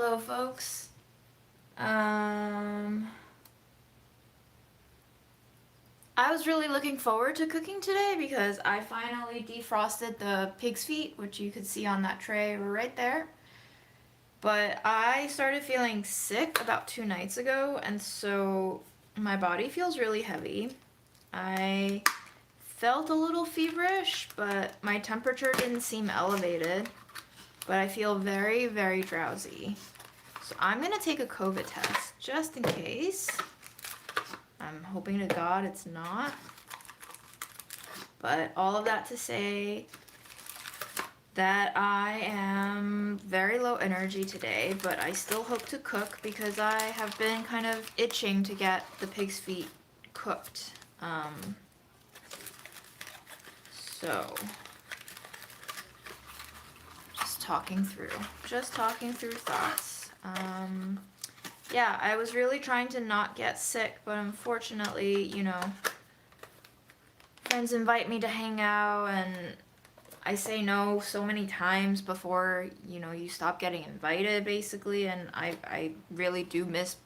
Hello, folks. I was really looking forward to cooking today because I finally defrosted the pig's feet, which you could see on that tray right there. But I started feeling sick about 2 nights ago, and so my body feels really heavy. I felt a little feverish, but my temperature didn't seem elevated. But I feel very, very drowsy. So I'm gonna take a COVID test just in case. I'm hoping to God it's not. But all of that to say that I am very low energy today, but I still hope to cook because I have been kind of itching to get the pig's feet cooked. So just talking through thoughts. Yeah, I was really trying to not get sick, but unfortunately, friends invite me to hang out, and I say no so many times before, you stop getting invited, basically, and I really do miss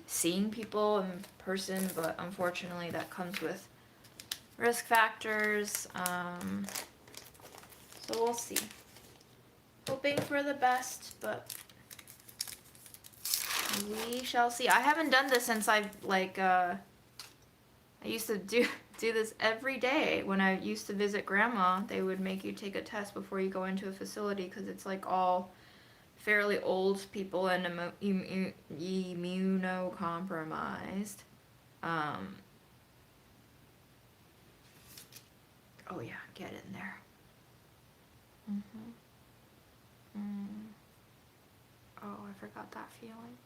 seeing people in person, but unfortunately that comes with risk factors, so we'll see. Hoping for the best, but we shall see. I haven't done this since I used to do this every day. When I used to visit grandma, they would make you take a test before you go into a facility because it's like all fairly old people and immunocompromised. Oh yeah, get in there. Oh, I forgot that feeling.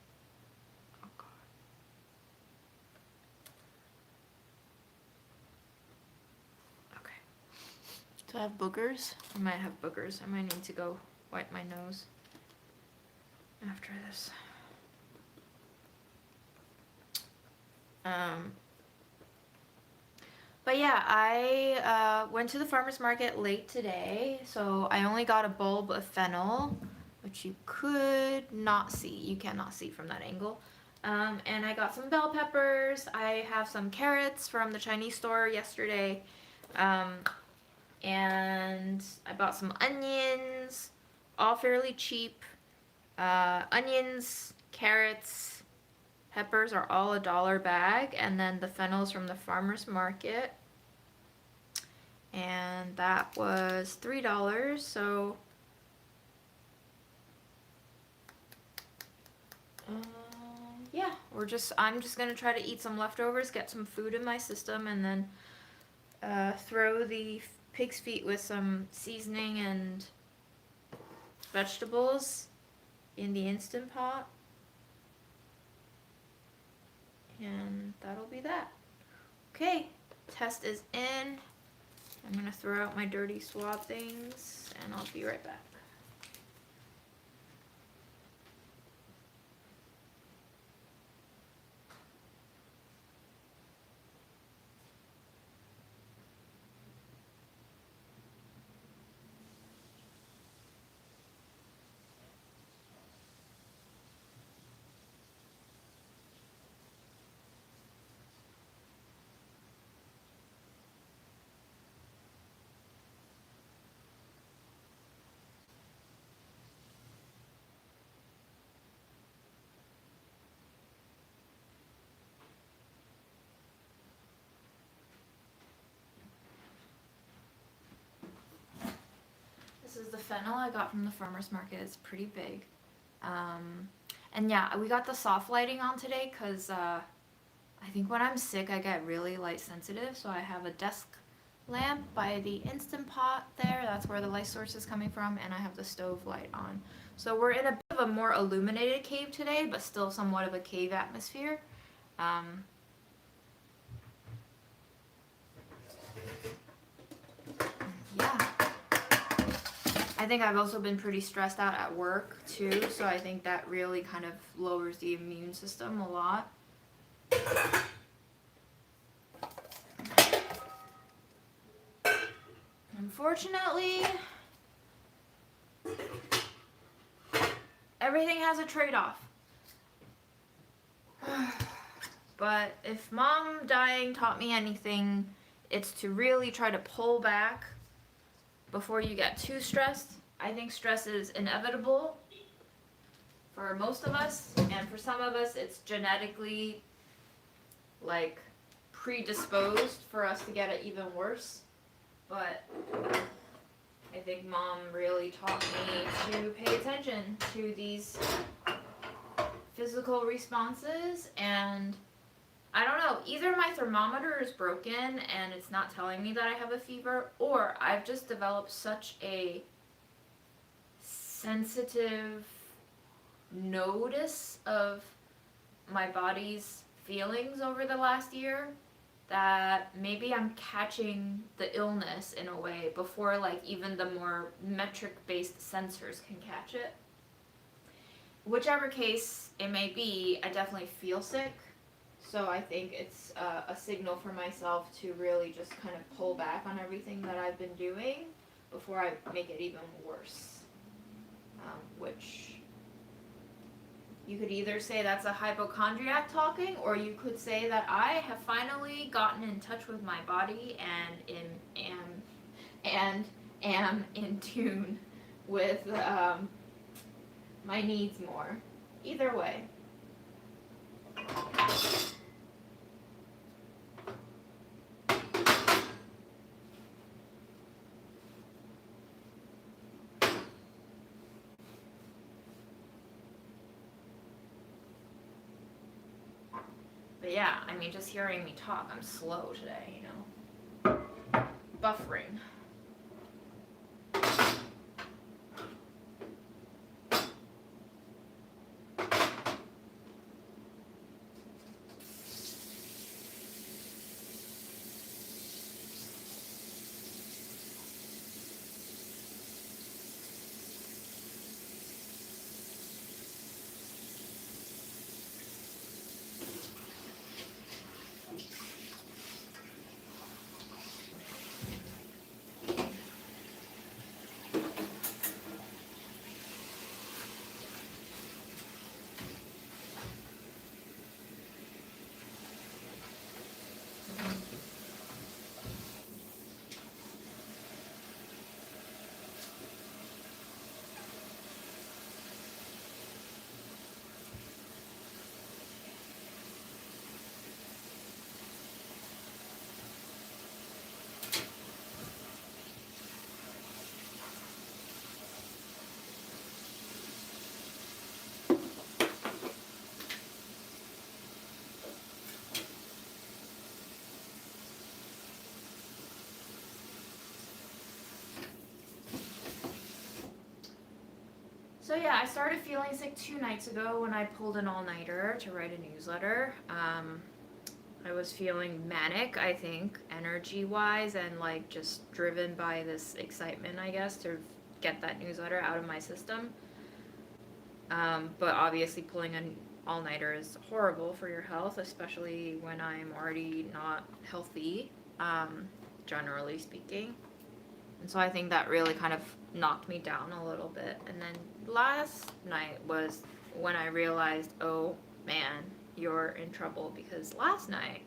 Oh God. Okay. Do I have boogers? I might have boogers. I might need to go wipe my nose after this. But yeah, I went to the farmer's market late today, so I only got a bulb of fennel, which you could not see. You cannot see from that angle. And I got some bell peppers. I have some carrots from the Chinese store yesterday. And I bought some onions, all fairly cheap. Onions, carrots, peppers are all $1 bag, and then the fennel's from the farmer's market. And that was $3, so yeah, I'm just gonna try to eat some leftovers, get some food in my system, and then throw the pig's feet with some seasoning and vegetables in the Instant Pot. And that'll be that. Okay, test is in. I'm gonna throw out my dirty swab things, and I'll be right back. This is the fennel I got from the farmer's market. It's pretty big. And yeah, we got the soft lighting on today because I think when I'm sick I get really light sensitive, so I have a desk lamp by the Instant Pot there. That's where the light source is coming from, and I have the stove light on. So we're in a bit of a more illuminated cave today, but still somewhat of a cave atmosphere. Yeah. I think I've also been pretty stressed out at work too, so I think that really kind of lowers the immune system a lot. Unfortunately, everything has a trade-off. But if mom dying taught me anything, it's to really try to pull back before you get too stressed. I think stress is inevitable for most of us, and for some of us it's genetically like predisposed for us to get it even worse. But I think mom really taught me to pay attention to these physical responses, and I don't know, either my thermometer is broken and it's not telling me that I have a fever, or I've just developed such a sensitive notice of my body's feelings over the last year that maybe I'm catching the illness in a way before like even the more metric based sensors can catch it. Whichever case it may be, I definitely feel sick. So I think it's a signal for myself to really just kind of pull back on everything that I've been doing before I make it even worse. Which you could either say that's a hypochondriac talking, or you could say that I have finally gotten in touch with my body and am in tune with my needs more. Either way. But yeah, I mean, just hearing me talk, I'm slow today, you know. Buffering. So yeah, I started feeling sick 2 nights ago when I pulled an all-nighter to write a newsletter. I was feeling manic, I think, energy-wise, and like just driven by this excitement, I guess, to get that newsletter out of my system. But obviously pulling an all-nighter is horrible for your health, especially when I'm already not healthy, generally speaking. And so I think that really kind of knocked me down a little bit. And then last night was when I realized, oh man, you're in trouble, because last night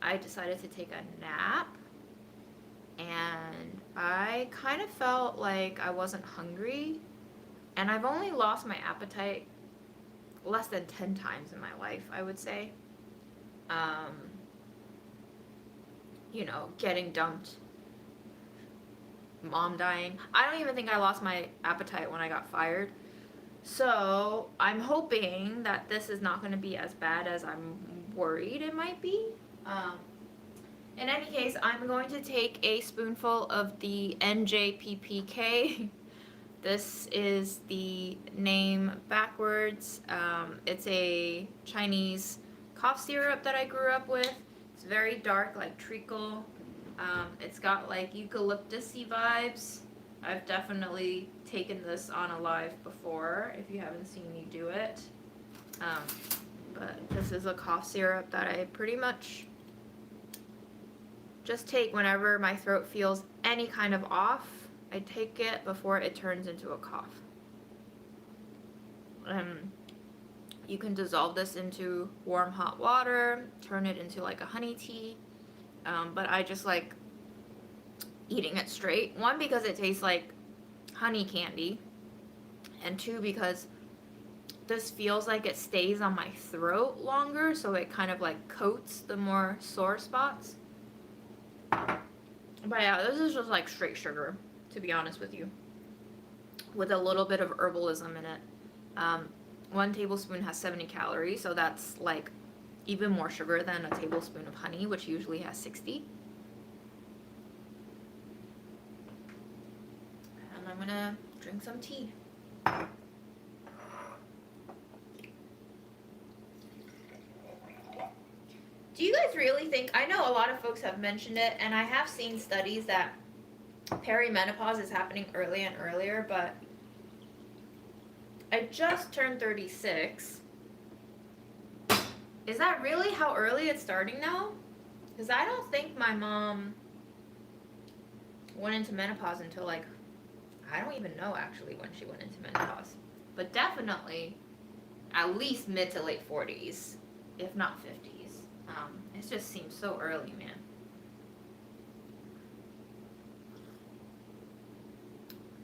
I decided to take a nap and I kind of felt like I wasn't hungry, and I've only lost my appetite less than 10 times in my life, I would say. Um, getting dumped, mom dying. I don't even think I lost my appetite when I got fired. So I'm hoping that this is not going to be as bad as I'm worried it might be. In any case, I'm going to take a spoonful of the NJPPK. This is the name backwards. It's a Chinese cough syrup that I grew up with. It's very dark, like treacle. It's got like eucalyptus-y vibes. I've definitely taken this on a live before, if you haven't seen me do it. But this is a cough syrup that I pretty much just take whenever my throat feels any kind of off. I take it before it turns into a cough. You can dissolve this into warm hot water, turn it into like a honey tea. But I just like eating it straight. One, because it tastes like honey candy, and two, because this feels like it stays on my throat longer, so it kind of like coats the more sore spots. But yeah, this is just like straight sugar, to be honest with you, with a little bit of herbalism in it. 1 tablespoon has 70 calories, so that's like even more sugar than a tablespoon of honey, which usually has 60. And I'm gonna drink some tea. Do you guys really think, I know a lot of folks have mentioned it, and I have seen studies that perimenopause is happening earlier and earlier, but I just turned 36. Is that really how early it's starting now? Because I don't think my mom went into menopause until like, I don't even know actually when she went into menopause. But definitely at least mid to late 40s, if not 50s. It just seems so early, man.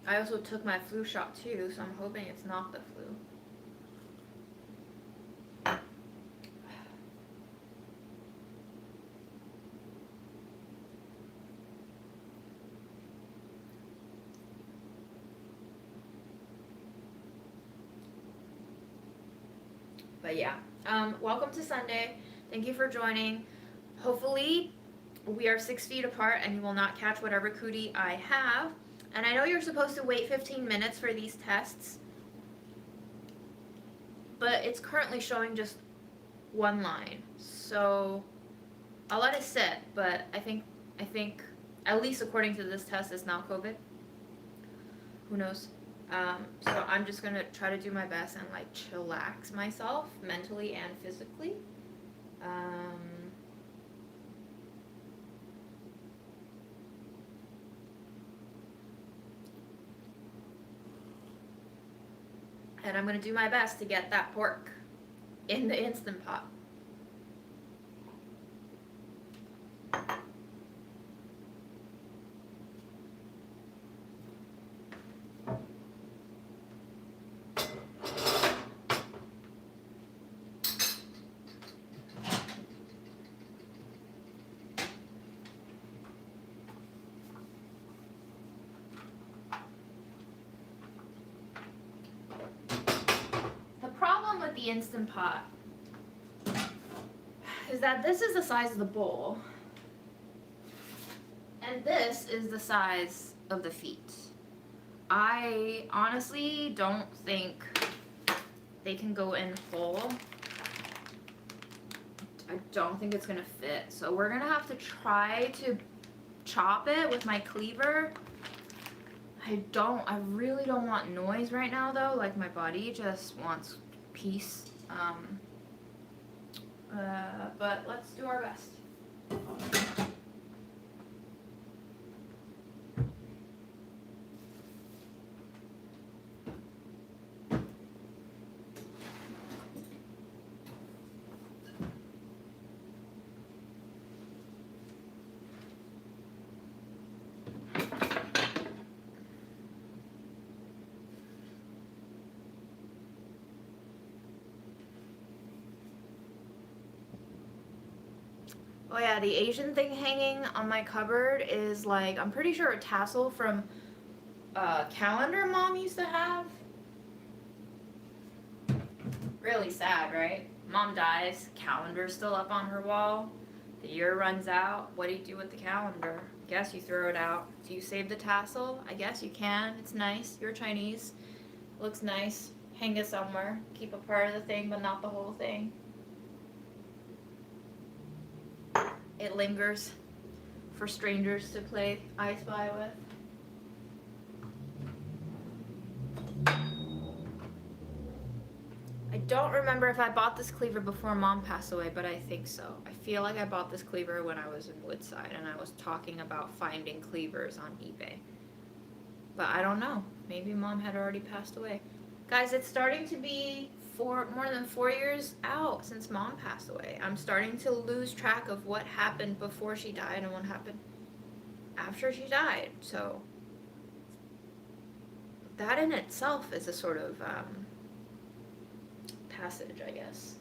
I also took my flu shot too, so I'm hoping it's not the flu. But yeah, welcome to Sunday. Thank you for joining. Hopefully, we are 6 feet apart and you will not catch whatever cootie I have. And I know you're supposed to wait 15 minutes for these tests, but it's currently showing just one line. So I'll let it sit, but I think at least according to this test, it's not COVID. Who knows? So I'm just gonna try to do my best and like chillax myself mentally and physically. And I'm gonna do my best to get that pork in the Instant Pot. The problem with the Instant Pot is that this is the size of the bowl, and this is the size of the feet. I honestly don't think they can go in full. I don't think it's gonna fit, so we're gonna have to try to chop it with my cleaver. I really don't want noise right now though, like my body just wants peace. But let's do our best. Oh yeah, the Asian thing hanging on my cupboard is like, I'm pretty sure a tassel from a calendar Mom used to have. Really sad, right? Mom dies, calendar's still up on her wall. The year runs out. What do you do with the calendar? Guess you throw it out. Do you save the tassel? I guess you can. It's nice. You're Chinese. Looks nice. Hang it somewhere. Keep a part of the thing, but not the whole thing. It lingers for strangers to play I Spy with. I don't remember if I bought this cleaver before Mom passed away, but I think so. I feel like I bought this cleaver when I was in Woodside and I was talking about finding cleavers on eBay. But I don't know. Maybe Mom had already passed away. Guys, it's starting to be more than 4 years out since mom passed away. I'm starting to lose track of what happened before she died and what happened after she died. So that in itself is a sort of passage, I guess.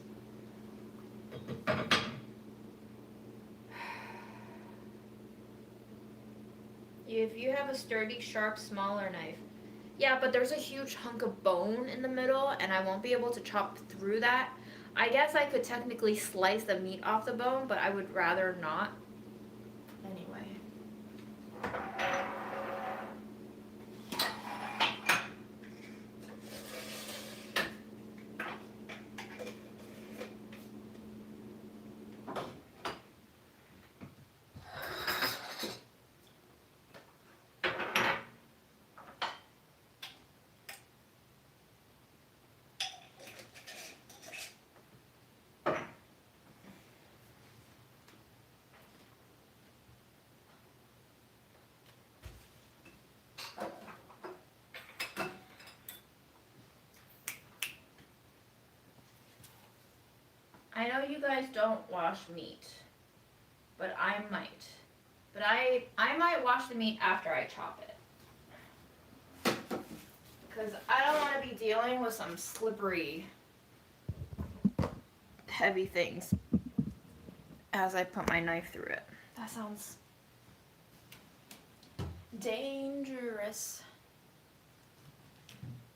If you have a sturdy, sharp, smaller knife. Yeah, but there's a huge hunk of bone in the middle, and I won't be able to chop through that. I guess I could technically slice the meat off the bone, but I would rather not. Anyway. I know you guys don't wash meat, but I might. But I might wash the meat after I chop it. Because I don't want to be dealing with some slippery, heavy things as I put my knife through it. That sounds dangerous.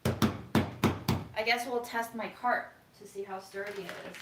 I guess we'll test my cart to see how sturdy it is.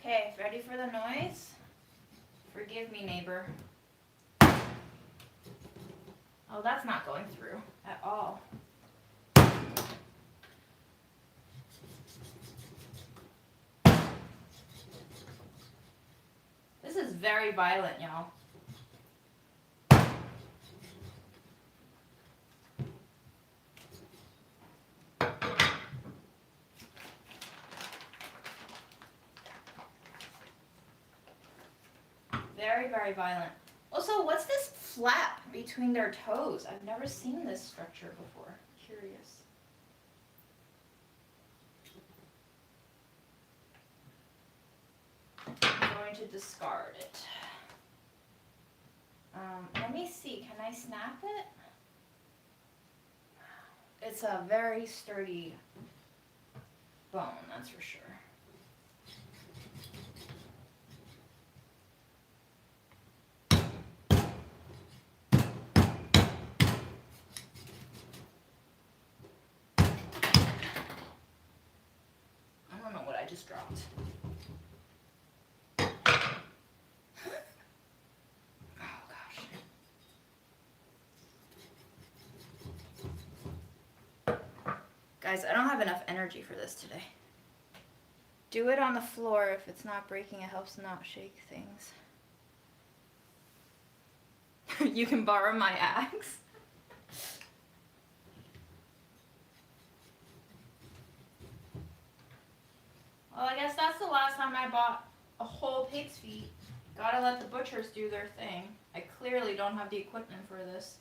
Okay, ready for the noise? Forgive me, neighbor. Oh, that's not going through at all. This is very violent, y'all. Very, very violent. Also, what's this flap between their toes? I've never seen this structure before. Curious. I'm going to discard it. Let me see. Can I snap it? It's a very sturdy bone, that's for sure. I don't know what I just dropped. Guys, I don't have enough energy for this today. Do it on the floor. If it's not breaking, it helps not shake things. You can borrow my axe. Well, I guess that's the last time I bought a whole pig's feet. Gotta let the butchers do their thing. I clearly don't have the equipment for this.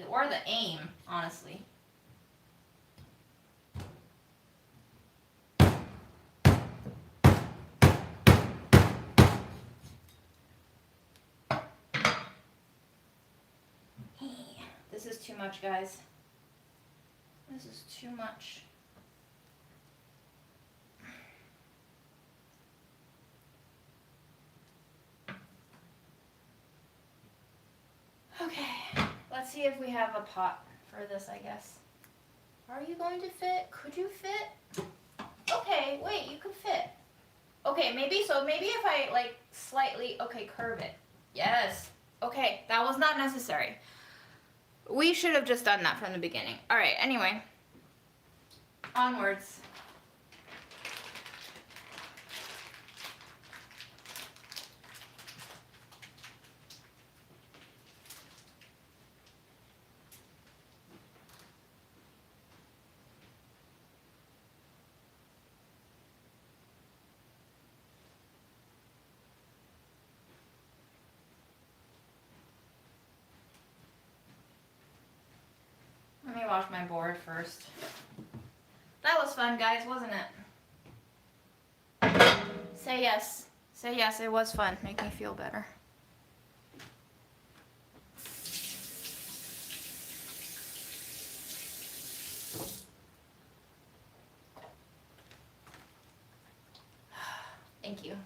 Or the aim, honestly. This is too much, guys. This is too much. Okay, let's see if we have a pot for this, I guess. Are you going to fit? Could you fit? Okay, wait, you could fit. Okay, maybe if I like slightly, okay, curve it. Yes. Okay, that was not necessary. We should have just done that from the beginning. All right, anyway. Onwards. Let me wash my board first. That was fun, guys, wasn't it? Say yes. Say yes, it was fun. Make me feel better. Thank you.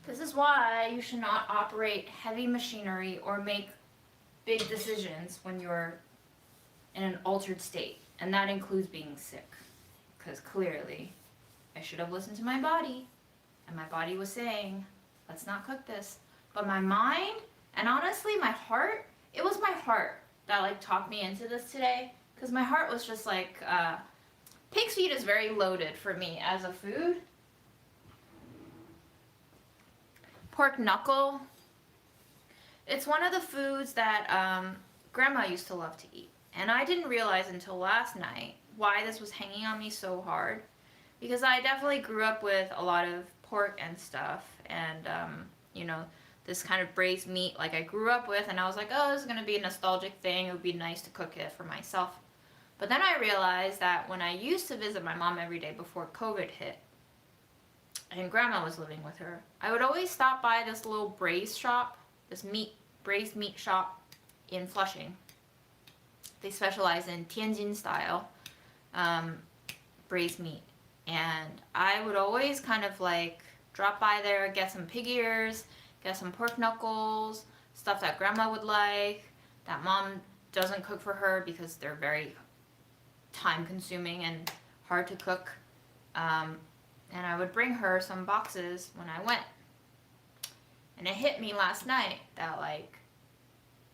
This is why you should not operate heavy machinery or make big decisions when you're in an altered state. And that includes being sick. Because clearly, I should have listened to my body. And my body was saying, let's not cook this. But my mind, and honestly my heart, it was my heart that like talked me into this today. Because my heart was just like, pig's feet is very loaded for me as a food. Pork knuckle. It's one of the foods that Grandma used to love to eat. And I didn't realize until last night why this was hanging on me so hard. Because I definitely grew up with a lot of pork and stuff. And, you know, this kind of braised meat like I grew up with. And I was like, oh, this is going to be a nostalgic thing. It would be nice to cook it for myself. But then I realized that when I used to visit my mom every day before COVID hit, and Grandma was living with her, I would always stop by this little braised shop, this braised meat shop in Flushing. They specialize in Tianjin style braised meat. And I would always kind of like drop by there, get some pig ears, get some pork knuckles, stuff that Grandma would like, that Mom doesn't cook for her because they're very time consuming and hard to cook. And I would bring her some boxes when I went. And it hit me last night that like,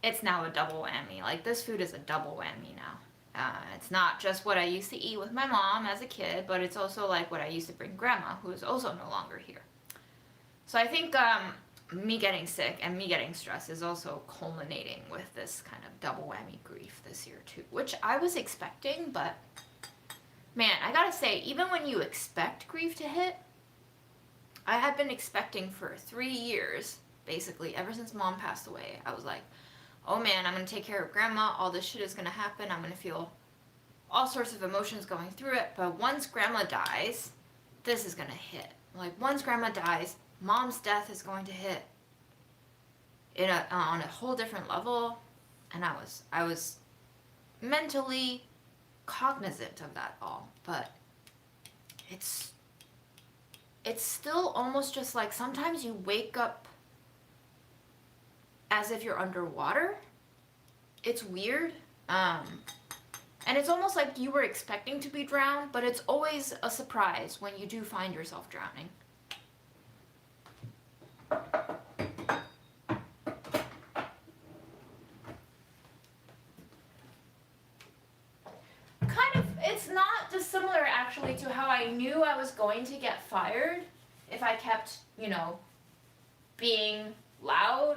it's now a double whammy. Like this food is a double whammy now. It's not just what I used to eat with my mom as a kid, but it's also like what I used to bring Grandma, who is also no longer here. So I think me getting sick and me getting stressed is also culminating with this kind of double whammy grief this year too, which I was expecting, but man, I gotta say, even when you expect grief to hit, I had been expecting for 3 years, basically, ever since Mom passed away. I was like, oh man, I'm gonna take care of Grandma, all this shit is gonna happen, I'm gonna feel all sorts of emotions going through it, but once Grandma dies, this is gonna hit. Like, once Grandma dies, Mom's death is going to hit on a whole different level, and I was mentally cognizant of that all, but it's still almost just like sometimes you wake up as if you're underwater. It's weird. And it's almost like you were expecting to be drowned, but it's always a surprise when you do find yourself drowning. similar actually to how I knew I was going to get fired if I kept, being loud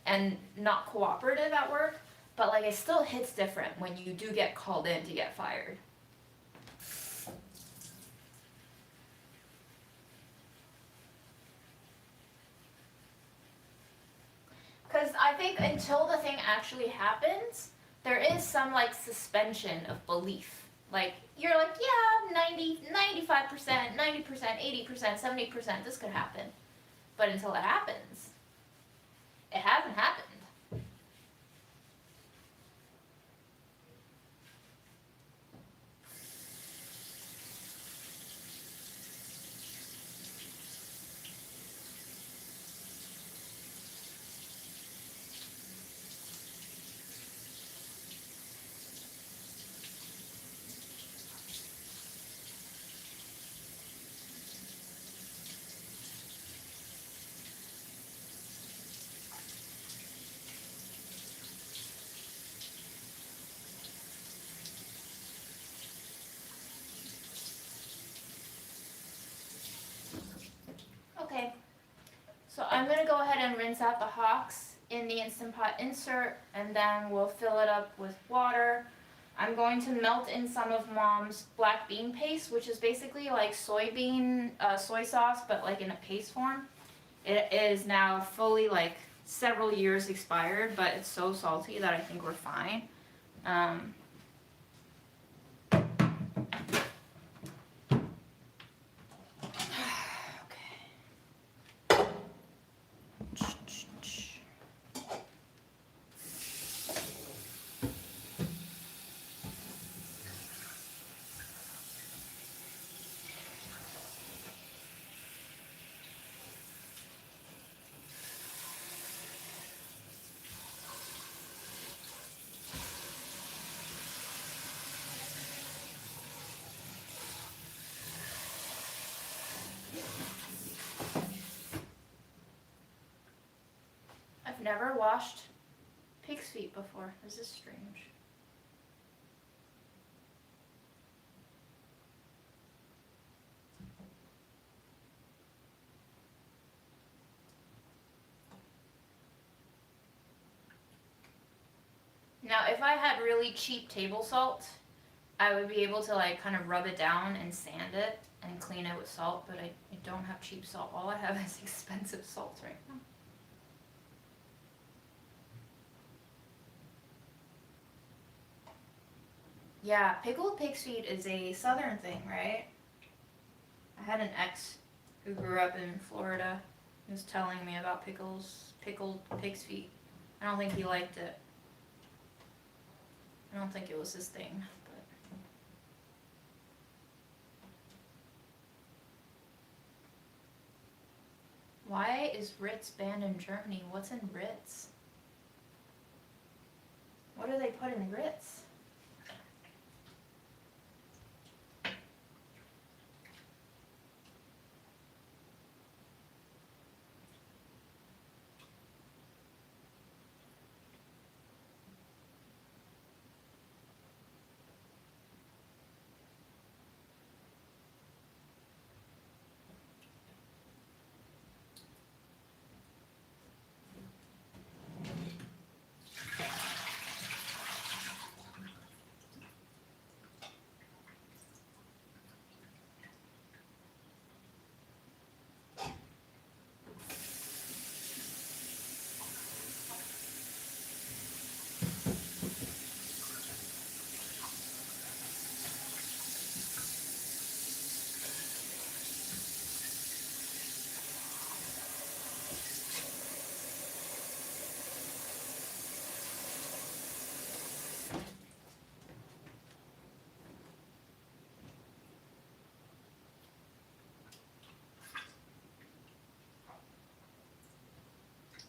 and not cooperative at work. But like, it still hits different when you do get called in to get fired. Because I think until the thing actually happens, there is some like suspension of belief. Like, you're like, yeah, 90, 95%, 90%, 80%, 70%, this could happen. But until it happens, it hasn't happened. Okay, so I'm going to go ahead and rinse out the hocks in the Instant Pot insert, and then we'll fill it up with water. I'm going to melt in some of Mom's black bean paste, which is basically like soy sauce, but like in a paste form. It is now fully like several years expired, but it's so salty that I think we're fine. I've never washed pig's feet before. This is strange. Now, if I had really cheap table salt, I would be able to like kind of rub it down and sand it and clean it with salt, but I don't have cheap salt. All I have is expensive salt right now. Yeah, pickled pig's feet is a southern thing, right? I had an ex who grew up in Florida. He was telling me about pickled pig's feet. I don't think he liked it. I don't think it was his thing. But why is Ritz banned in Germany? What's in Ritz? What do they put in Ritz?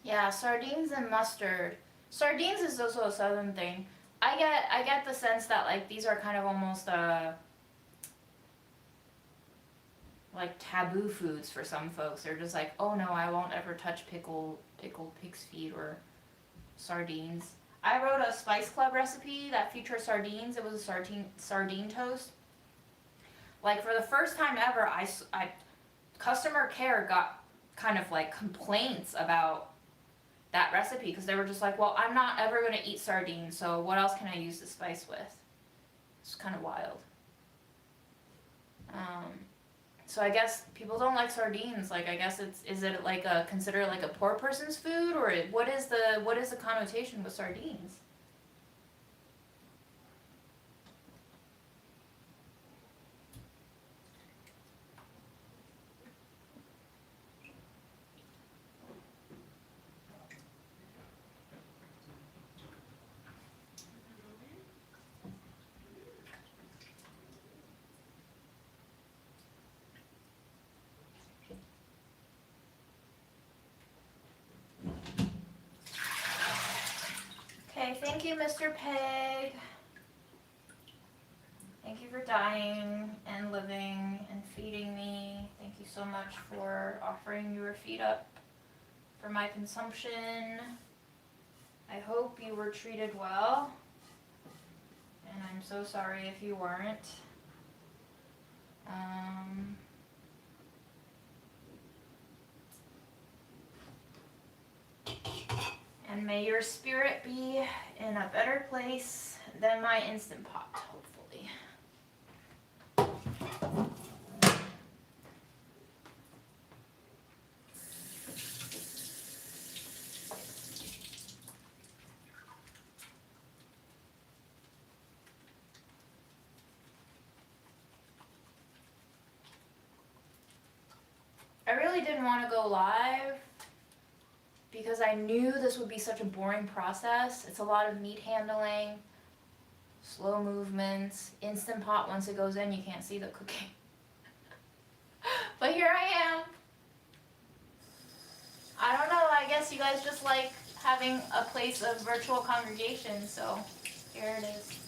Yeah, sardines and mustard. Sardines is also a southern thing. I get the sense that like these are kind of almost like taboo foods for some folks. They're just like, oh no, I won't ever touch pickled pig's feet or sardines. I wrote a Spice Club recipe that featured sardines. It was a sardine toast. Like for the first time ever, customer care got kind of like complaints about that recipe because they were just like, well, I'm not ever going to eat sardines, so what else can I use the spice with? It's kind of wild. So I guess people don't like sardines. Like, I guess is it like considered like a poor person's food, or what is the connotation with sardines? Okay, thank you, Mr. Pig. Thank you for dying and living and feeding me. Thank you so much for offering your feet up for my consumption. I hope you were treated well, and I'm so sorry if you weren't. And may your spirit be in a better place than my Instant Pot, hopefully. I really didn't want to go live because I knew this would be such a boring process. It's a lot of meat handling, slow movements, Instant Pot. Once it goes in, you can't see the cooking. But here I am. I don't know, I guess you guys just like having a place of virtual congregation, so here it is.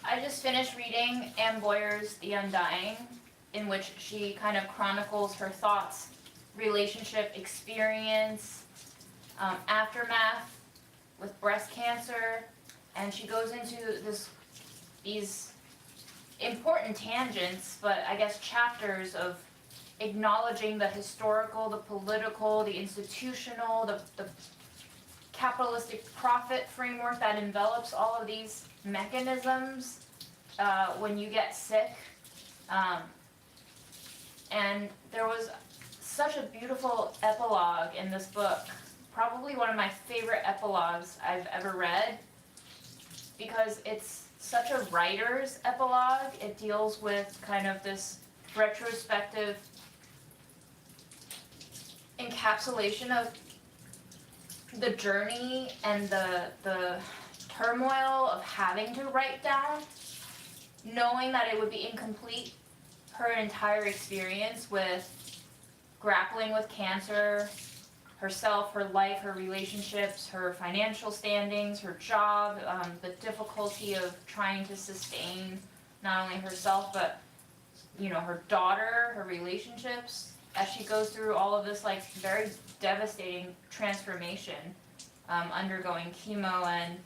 I just finished reading Anne Boyer's The Undying, in which she kind of chronicles her thoughts, relationship experience, aftermath with breast cancer, and she goes into these important tangents, but I guess chapters of acknowledging the historical, the political, the institutional, the capitalistic profit framework that envelops all of these mechanisms when you get sick. And there was such a beautiful epilogue in this book, probably one of my favorite epilogues I've ever read, because it's such a writer's epilogue. It deals with kind of this retrospective encapsulation of the journey and the turmoil of having to write down, knowing that it would be incomplete, her entire experience with grappling with cancer, herself, her life, her relationships, her financial standings, her job, the difficulty of trying to sustain not only herself but her daughter, her relationships, as she goes through all of this like very devastating transformation, undergoing chemo and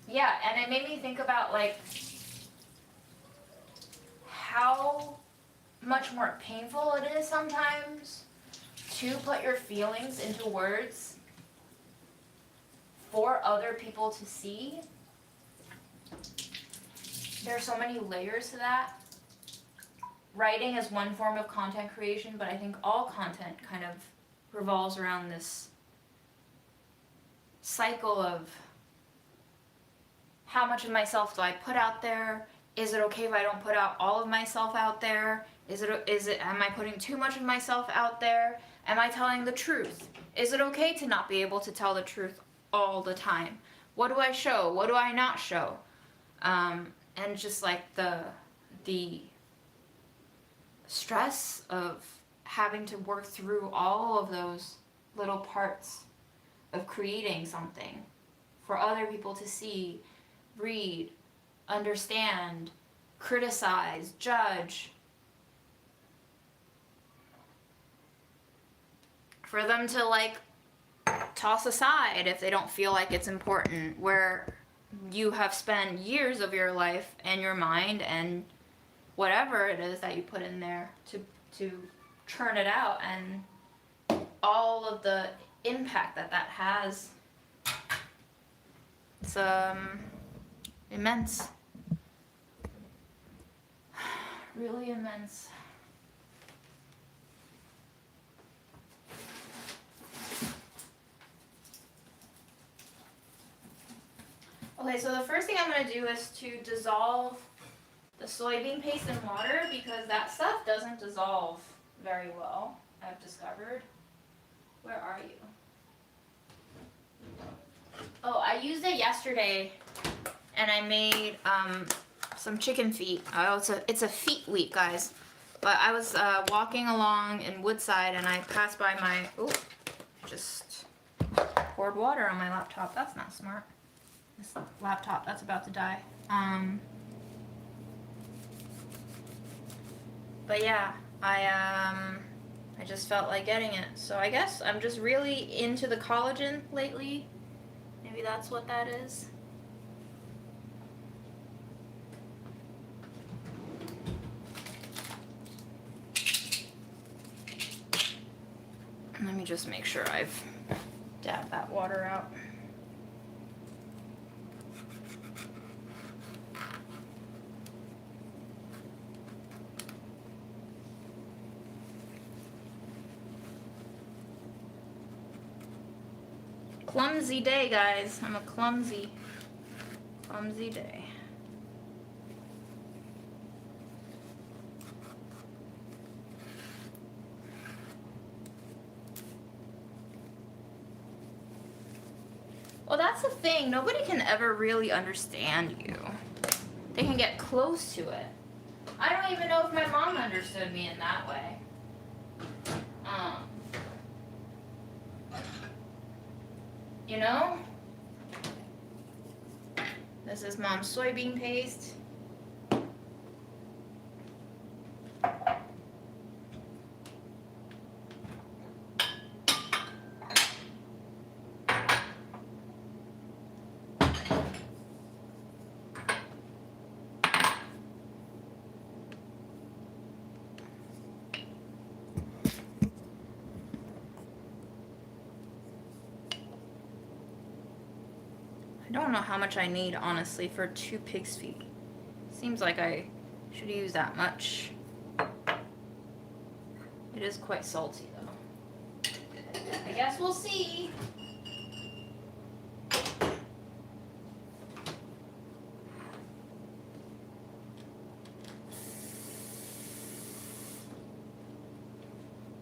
yeah, and it made me think about like how much more painful it is sometimes to put your feelings into words for other people to see. There are so many layers to that. Writing is one form of content creation, but I think all content kind of revolves around this cycle of how much of myself do I put out there, Is it okay if I don't put out all of myself out there? Am I putting too much of myself out there? Am I telling the truth? Is it okay to not be able to tell the truth all the time? What do I show? What do I not show? And just like the stress of having to work through all of those little parts of creating something for other people to see, read, understand, criticize, judge. For them to like toss aside if they don't feel like it's important, where you have spent years of your life and your mind and whatever it is that you put in there to churn it out, and all of the impact that has. It's immense. Really immense. Okay, so the first thing I'm going to do is to dissolve the soybean paste in water, because that stuff doesn't dissolve very well, I've discovered. Where are you? Oh, I used it yesterday, and I made some chicken feet. Oh, it's a feet week, guys. But I was walking along in Woodside, and I passed by my... Oh, just poured water on my laptop. That's not smart. This laptop, that's about to die. But yeah, I just felt like getting it. So I guess I'm just really into the collagen lately. Maybe that's what that is. Let me just make sure I've dabbed that water out. Clumsy day, guys. I'm a clumsy day. Well, that's the thing. Nobody can ever really understand you. They can get close to it. I don't even know if my mom understood me in that way. You know? This is Mom's soybean paste. I don't know how much I need, honestly, for 2 pig's feet. Seems like I should use that much. It is quite salty, though. I guess we'll see.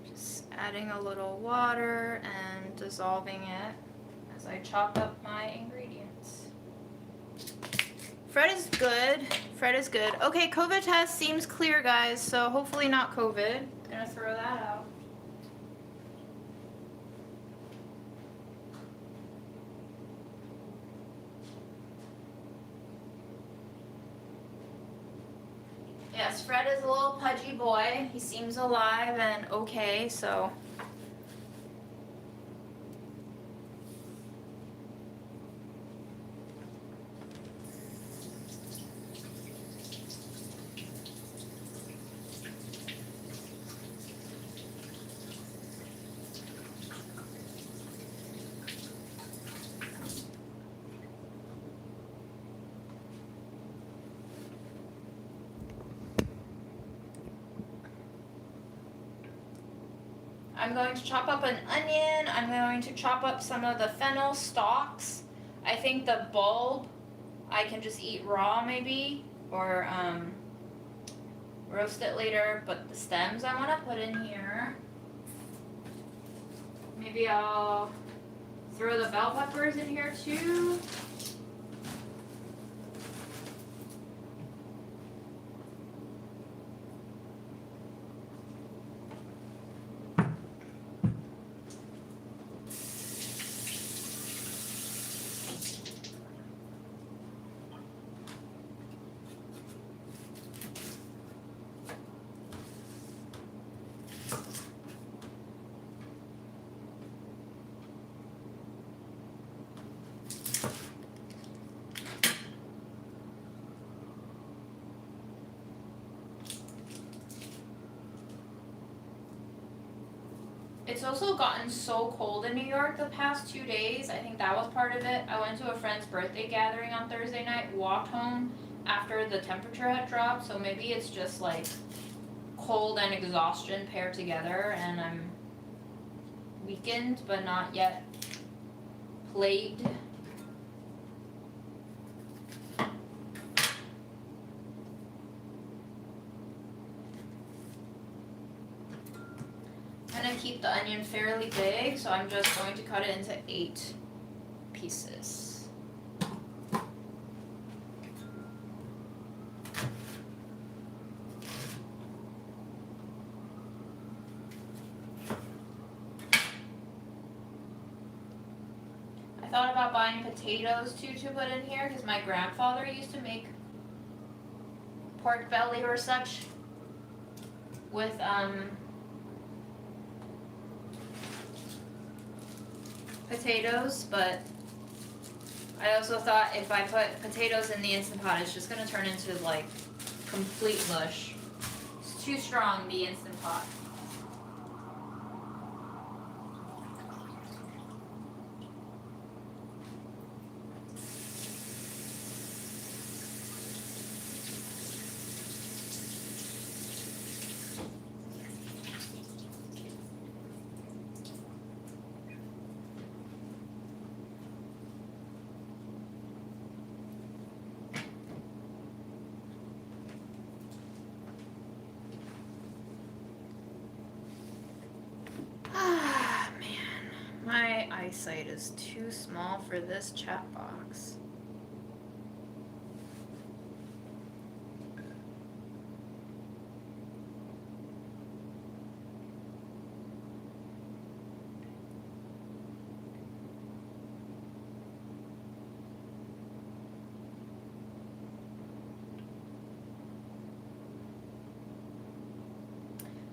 Just adding a little water and dissolving it as I chop up my ingredients. Fred is good. Fred is good. Okay, COVID test seems clear, guys, so hopefully not COVID. Gonna throw that out. Yes, Fred is a little pudgy boy. He seems alive and okay, so... I'm going to chop up an onion. I'm going to chop up some of the fennel stalks. I think the bulb I can just eat raw, maybe. or roast it later, but the stems I want to put in here. Maybe I'll throw the bell peppers in here too. It's also gotten so cold in New York the past 2 days. I think that was part of it. I went to a friend's birthday gathering on Thursday night, walked home after the temperature had dropped, so maybe it's just like cold and exhaustion paired together, and I'm weakened but not yet plagued. I'm gonna keep the onion fairly big, so I'm just going to cut it into 8 pieces. I thought about buying potatoes too to put in here because my grandfather used to make pork belly or such with potatoes, but I also thought if I put potatoes in the Instant Pot, it's just gonna turn into like complete mush. It's too strong, the Instant Pot. Ah, man. My eyesight is too small for this chat box.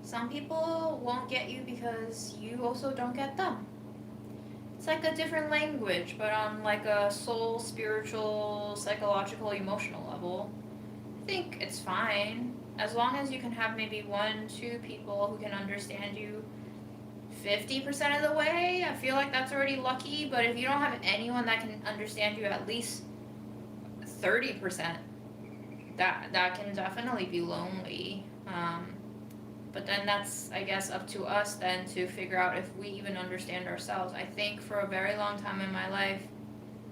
Some people won't get you because you also don't get them. It's like a different language, but on like a soul, spiritual, psychological, emotional level. I think it's fine. As long as you can have maybe 1, 2 people who can understand you 50% of the way, I feel like that's already lucky. But if you don't have anyone that can understand you at least 30%, that can definitely be lonely. But then that's, I guess, up to us then to figure out if we even understand ourselves. I think for a very long time in my life,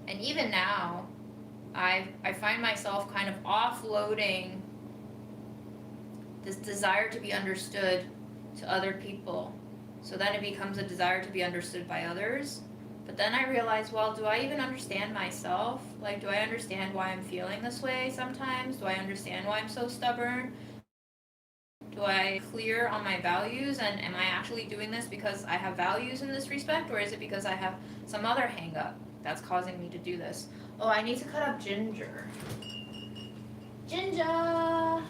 and even now, I find myself kind of offloading this desire to be understood to other people. So then it becomes a desire to be understood by others. But then I realize, well, do I even understand myself? Like, do I understand why I'm feeling this way sometimes? Do I understand why I'm so stubborn? Do I clear on my values, and am I actually doing this because I have values in this respect, or is it because I have some other hang up that's causing me to do this? Oh, I need to cut up ginger. Ginger!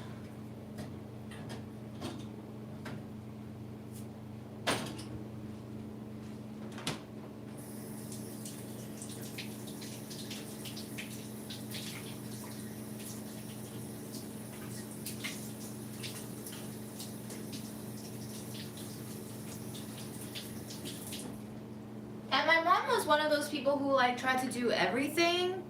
And my mom was one of those people who like tried to do everything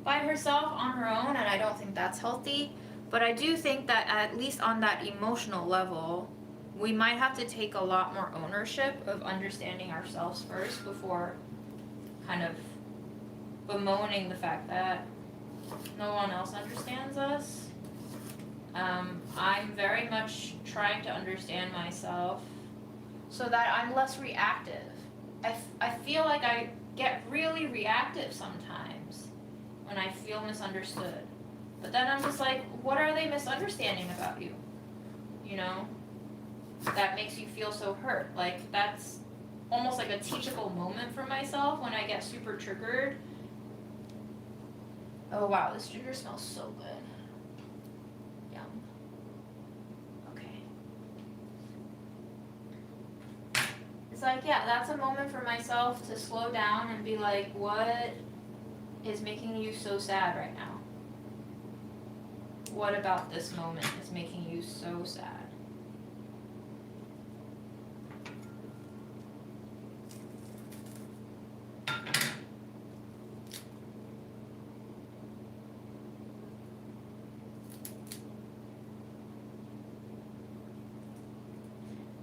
by herself on her own, and I don't think that's healthy. But I do think that at least on that emotional level, we might have to take a lot more ownership of understanding ourselves first before kind of bemoaning the fact that no one else understands us. I'm very much trying to understand myself so that I'm less reactive. I feel like I get really reactive sometimes when I feel misunderstood. But then I'm just like, what are they misunderstanding about you? You know? That makes you feel so hurt. Like, that's almost like a teachable moment for myself when I get super triggered. Oh wow, this ginger smells so good. Yum. Okay. It's like, yeah, that's a moment for myself to slow down and be like, what is making you so sad right now? What about this moment is making you so sad?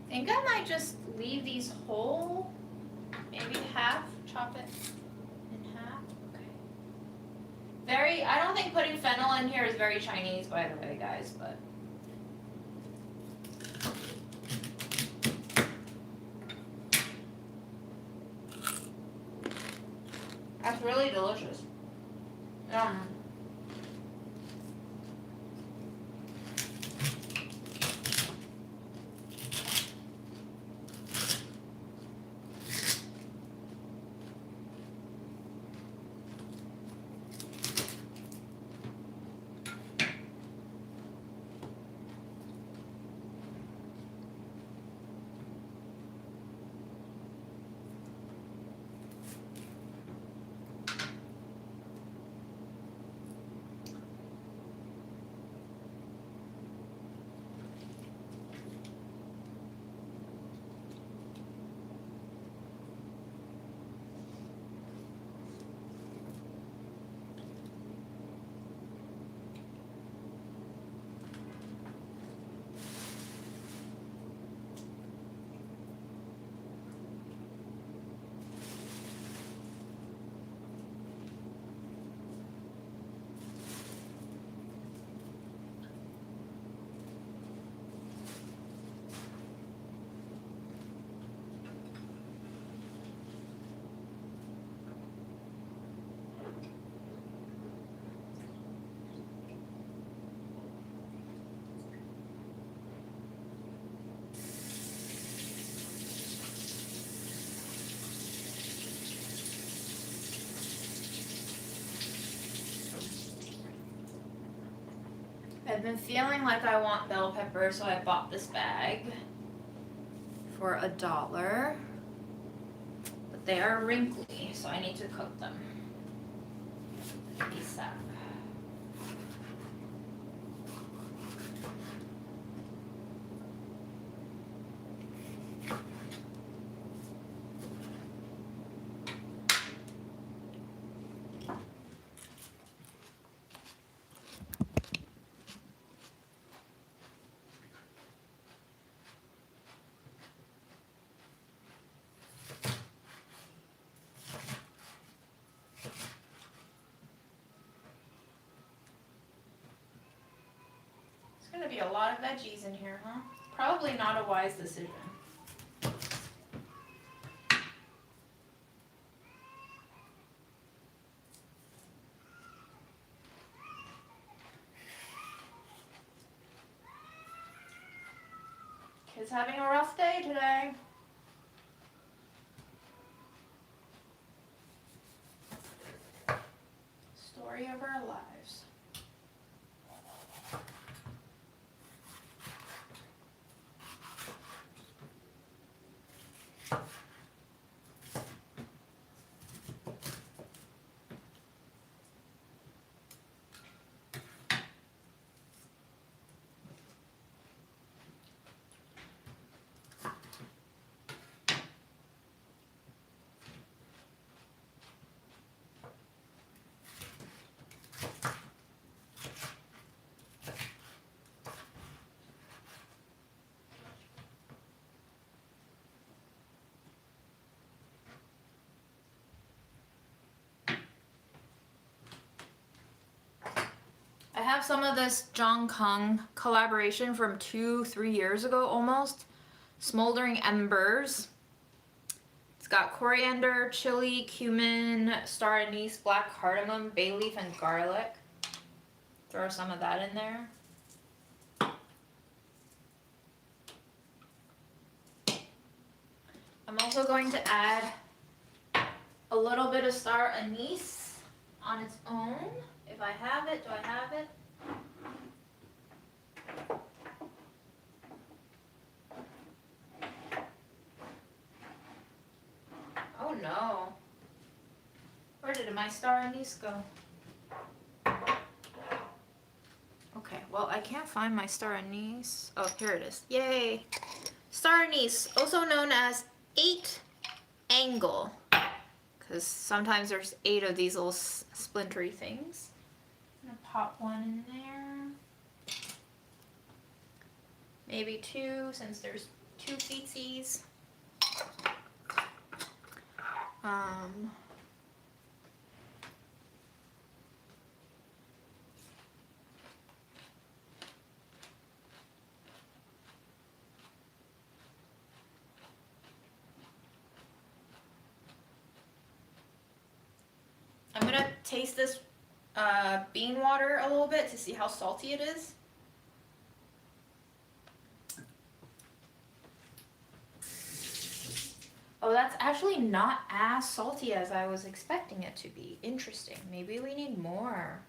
I think I might just leave these whole, maybe half, chop it in half. Okay. I don't think putting fennel in here is very Chinese, by the way, guys, but. That's really delicious. Yum. I've been feeling like I want bell pepper, so I bought this bag for $1. But they are wrinkly, so I need to cook them ASAP. There's gonna be a lot of veggies in here, huh? Probably not a wise decision. Kid's having a rough day today. Story of our lives. have some of this Jong Kung collaboration from 2-3 years ago almost. Smoldering Embers. It's got coriander, chili, cumin, star anise, black cardamom, bay leaf, and garlic. Throw some of that in there. I'm also going to add a little bit of star anise on its own. If I have it, do I have it? Oh no. Where did my star anise go? Okay, well, I can't find my star anise. Oh, here it is. Yay! Star anise, also known as 8 angle, because sometimes there's 8 of these little splintery things. I'm gonna pop one in there. Maybe 2, since there's 2 feetsies. I'm gonna taste this bean water a little bit to see how salty it is. Oh, that's actually not as salty as I was expecting it to be. Interesting. Maybe we need more.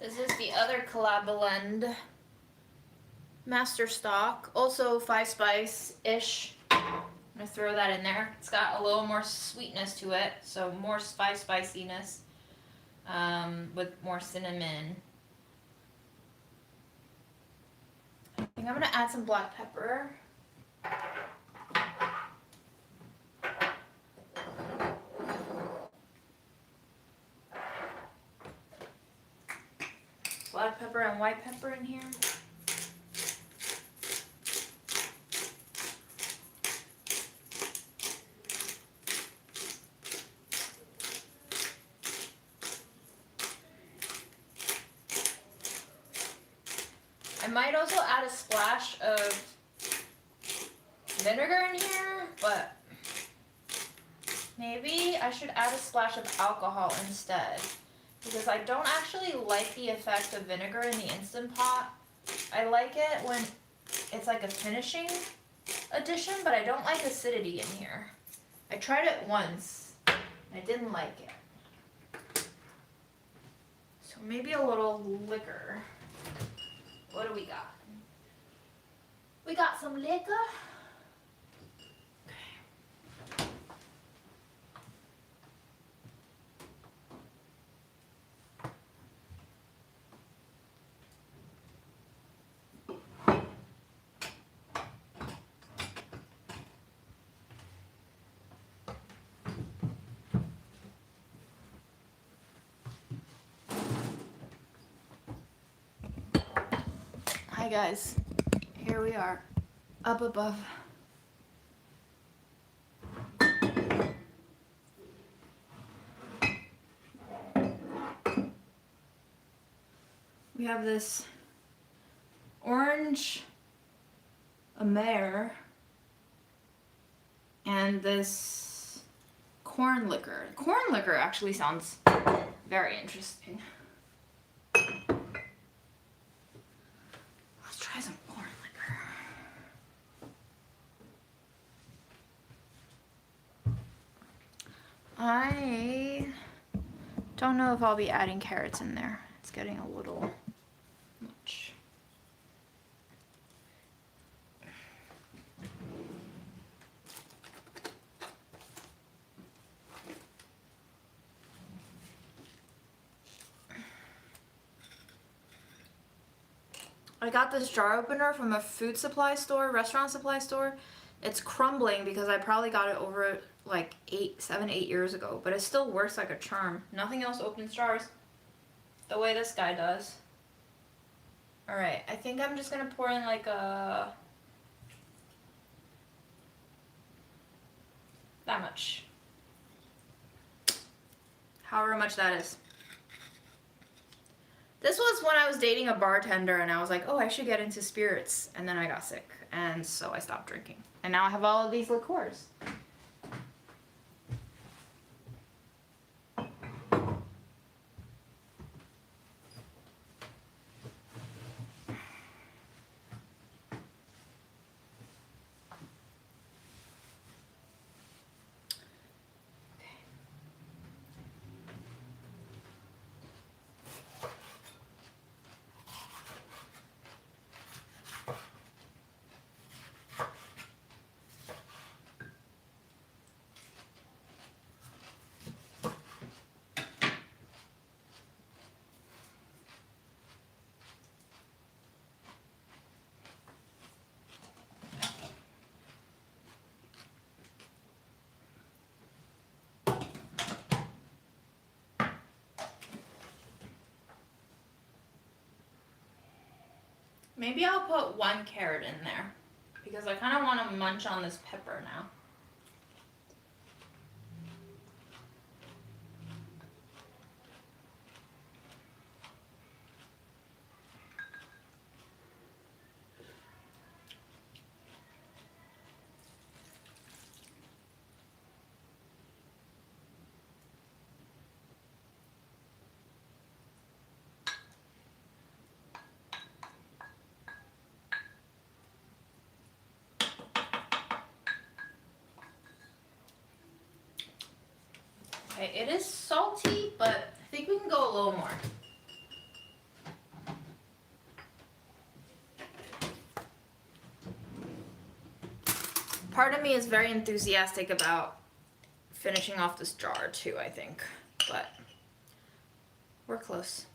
This is the other collab blend, Master Stock, also 5 spice-ish. I'm gonna throw that in there. It's got a little more sweetness to it, so more 5 spiciness with more cinnamon. I think I'm gonna add some black pepper. Black pepper and white pepper in here. I might also add a splash of vinegar in here, but maybe I should add a splash of alcohol instead, because I don't actually like the effect of vinegar in the Instant Pot. I like it when it's like a finishing addition, but I don't like acidity in here. I tried it once, and I didn't like it. So maybe a little liquor. What do we got? We got some liquor. Hi guys, here we are, up above. We have this orange Amer and this corn liquor. Corn liquor actually sounds very interesting. Let's try some corn liquor. I Don't know if I'll be adding carrots in there. It's getting a little much. I got this jar opener from a food supply store, restaurant supply store. It's crumbling because I probably got it over like 7, 8 years ago, but it still works like a charm. Nothing else opens jars the way this guy does. All right, I think I'm just gonna pour in like that much. However much that is. This was when I was dating a bartender and I was like, oh, I should get into spirits. And then I got sick. And so I stopped drinking. And now I have all of these liqueurs. Maybe I'll put 1 carrot in there because I kind of want to munch on this pepper now. Okay, it is salty, but I think we can go a little more. Part of me is very enthusiastic about finishing off this jar too, I think, but we're close.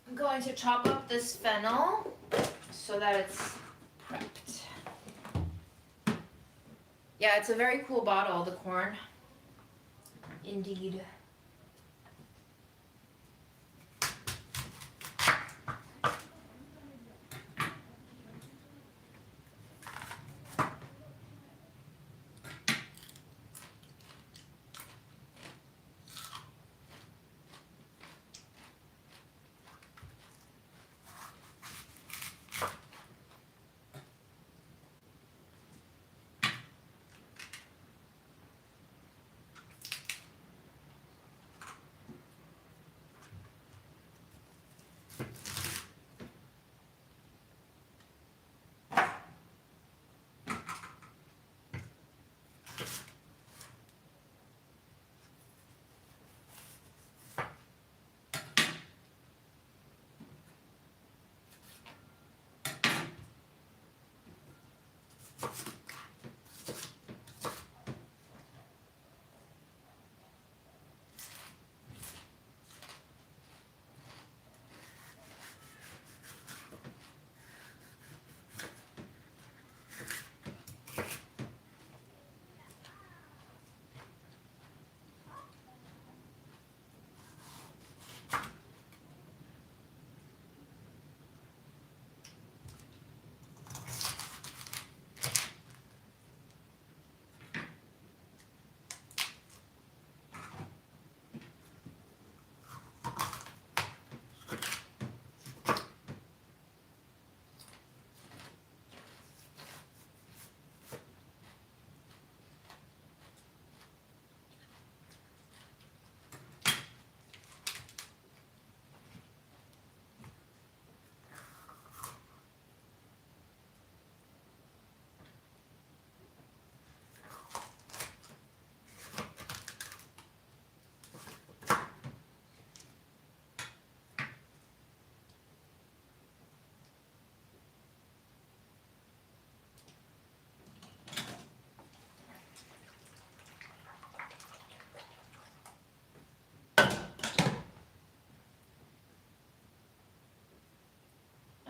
I'm going to chop up this fennel so that it's prepped. Yeah, it's a very cool bottle, the corn. Indeed.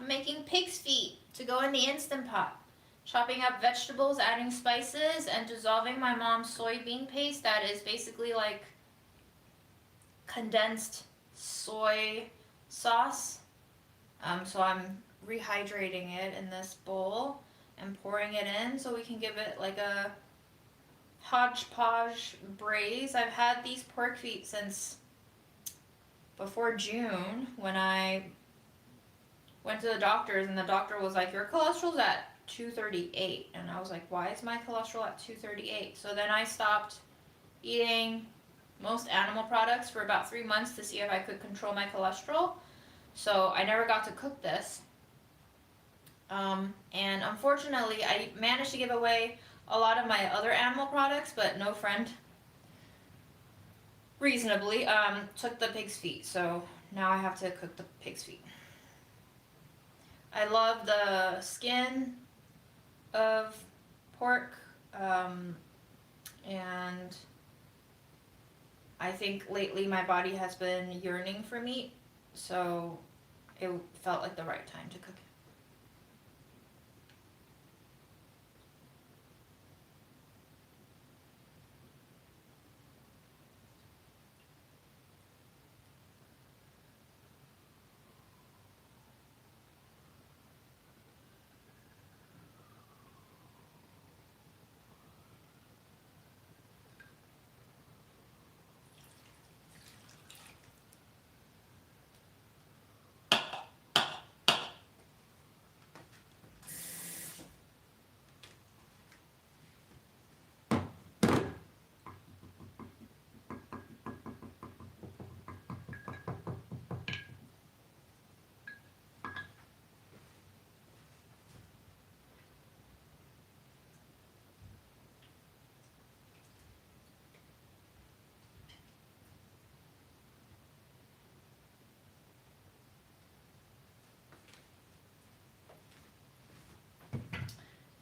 I'm making pig's feet to go in the Instant Pot. Chopping up vegetables, adding spices, and dissolving my mom's soybean paste that is basically like condensed soy sauce. So I'm rehydrating it in this bowl and pouring it in so we can give it like a hodgepodge braise. I've had these pork feet since before June when I went to the doctor's, and the doctor was like, your cholesterol's at 238. And I was like, why is my cholesterol at 238? So then I stopped eating most animal products for about 3 months to see if I could control my cholesterol. So I never got to cook this. And unfortunately, I managed to give away a lot of my other animal products, but no friend reasonably took the pig's feet. So now I have to cook the pig's feet. I love the skin of pork, and I think lately my body has been yearning for meat, so it felt like the right time to cook it.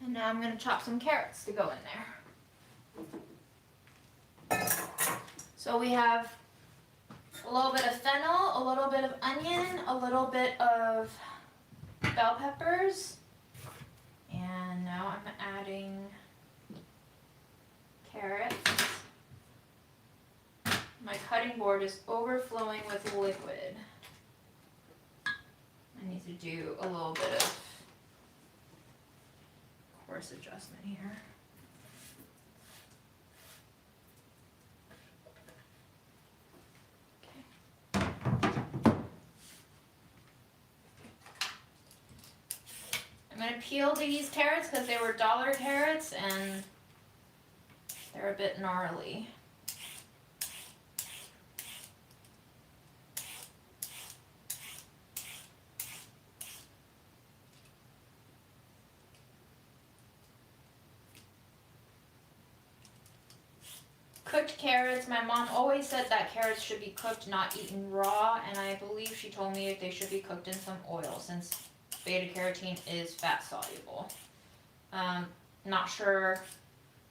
And now I'm going to chop some carrots to go in there. So we have a little bit of fennel, a little bit of onion, a little bit of bell peppers, and now I'm adding carrots. My cutting board is overflowing with liquid. I need to do a little bit of course adjustment here. Okay. I'm going to peel these carrots because they were dollar carrots and they're a bit gnarly. Cooked carrots, my mom always said that carrots should be cooked, not eaten raw, and I believe she told me they should be cooked in some oil since beta carotene is fat soluble. Not sure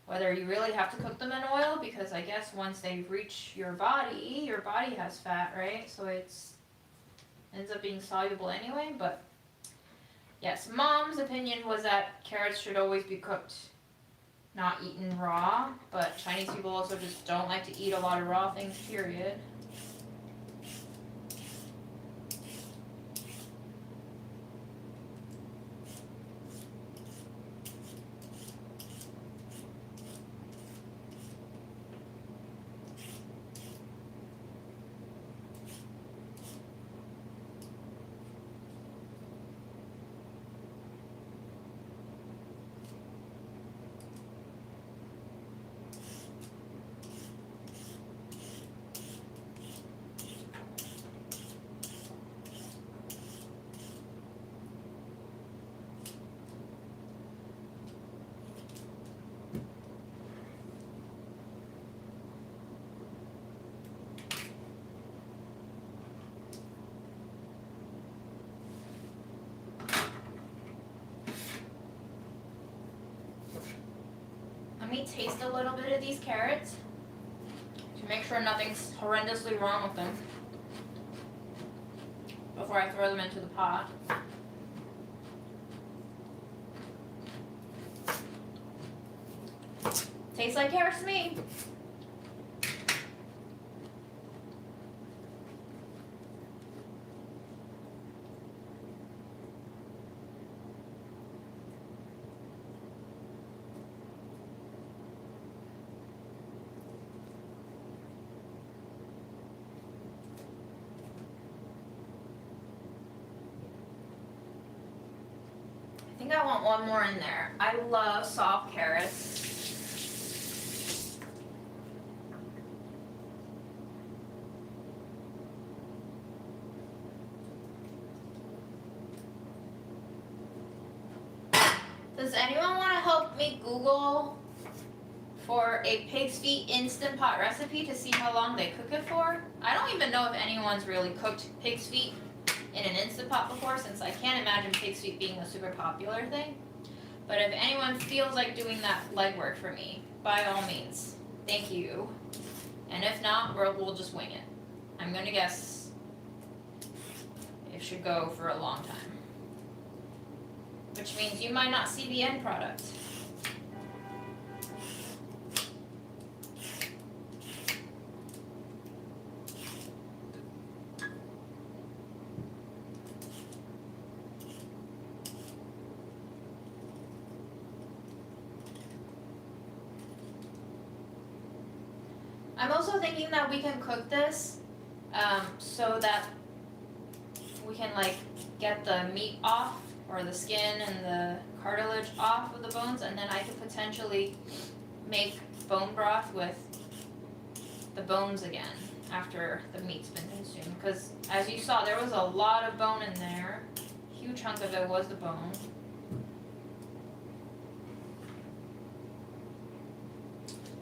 whether you really have to cook them in oil, because I guess once they reach your body has fat, right? So it's ends up being soluble anyway, but yes, mom's opinion was that carrots should always be cooked, not eaten raw, but Chinese people also just don't like to eat a lot of raw things, period. Let me taste a little bit of these carrots to make sure nothing's horrendously wrong with them before I throw them into the pot. Tastes like carrots to me. I think I want one more in there. I love soft carrots. Does anyone want to help me Google for a pig's feet Instant Pot recipe to see how long they cook it for? I don't even know if anyone's really cooked pig's feet in an Instant Pot before, since I can't imagine pig's feet being a super popular thing. But if anyone feels like doing that legwork for me, by all means, thank you. And if not, we'll just wing it. I'm gonna guess it should go for a long time. Which means you might not see the end product. I'm also thinking that we can cook this so that we can like get the meat off, or the skin and the cartilage off of the bones, and then I could potentially make bone broth with the bones again after the meat's been consumed. Because as you saw, there was a lot of bone in there. A huge chunk of it was the bone.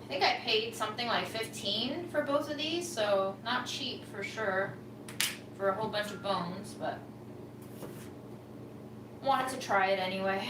I think I paid something like $15 for both of these, so not cheap for sure for a whole bunch of bones, but wanted to try it anyway.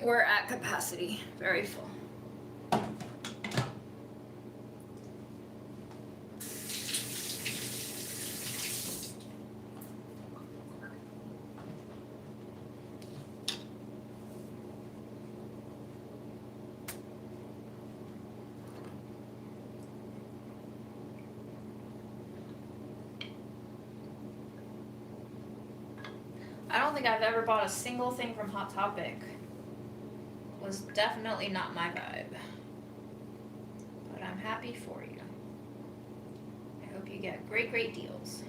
We're at capacity, very full. I don't think I've ever bought a single thing from Hot Topic. Was definitely not my vibe. But I'm happy for you. I hope you get great, great deals.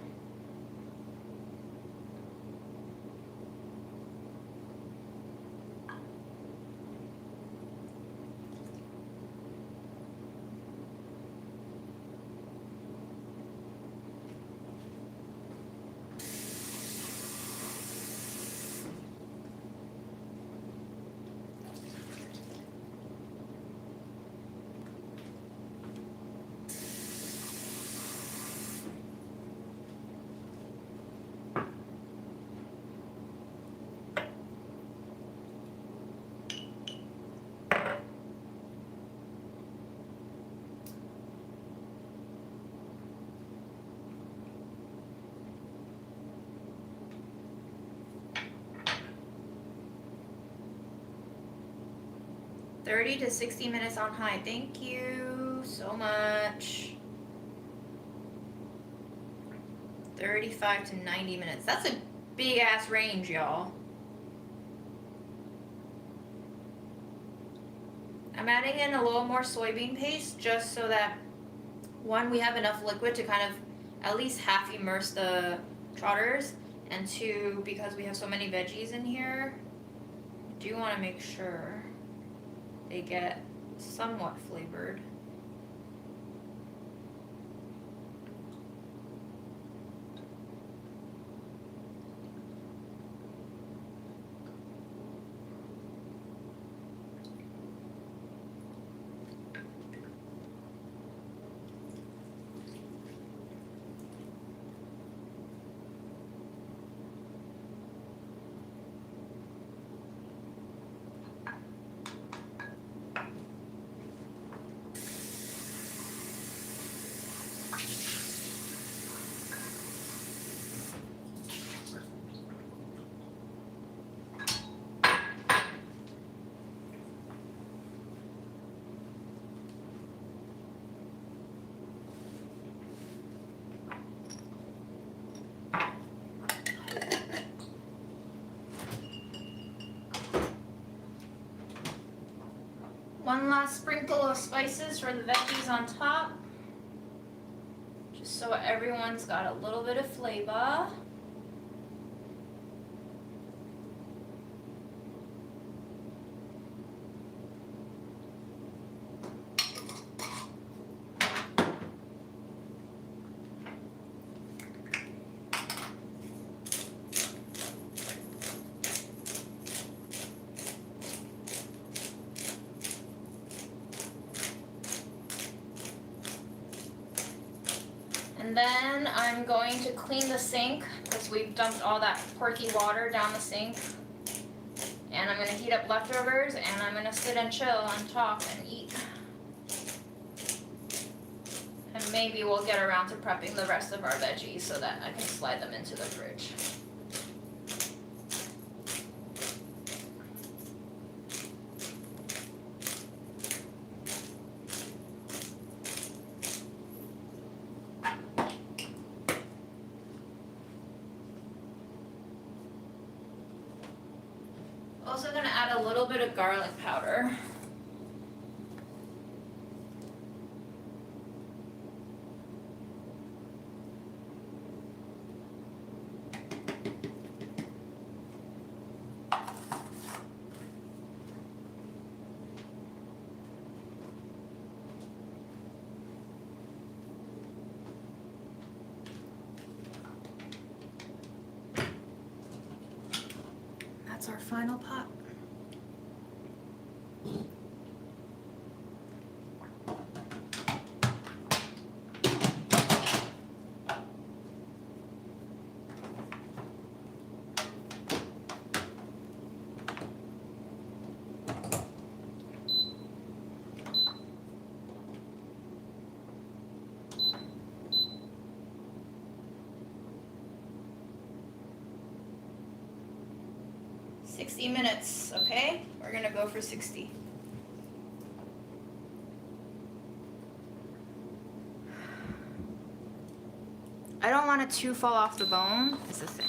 $30 to 60 minutes on high. Thank you so much. 35 to 90 minutes. That's a big ass range, y'all. I'm adding in a little more soybean paste just so that, one, we have enough liquid to kind of at least half immerse the trotters, and two, because we have so many veggies in here, I do want to make sure they get somewhat flavored. One last sprinkle of spices for the veggies on top, just so everyone's got a little bit of flavor. And then I'm going to clean the sink because we've dumped all that porky water down the sink. And I'm going to heat up leftovers and I'm going to sit and chill and talk and eat. And maybe we'll get around to prepping the rest of our veggies so that I can slide them into the fridge. Also going to add a little bit of garlic powder. That's our final pot. "60 minutes, okay? We're gonna go for 60. I don't want it to fall off the bone, is the thing.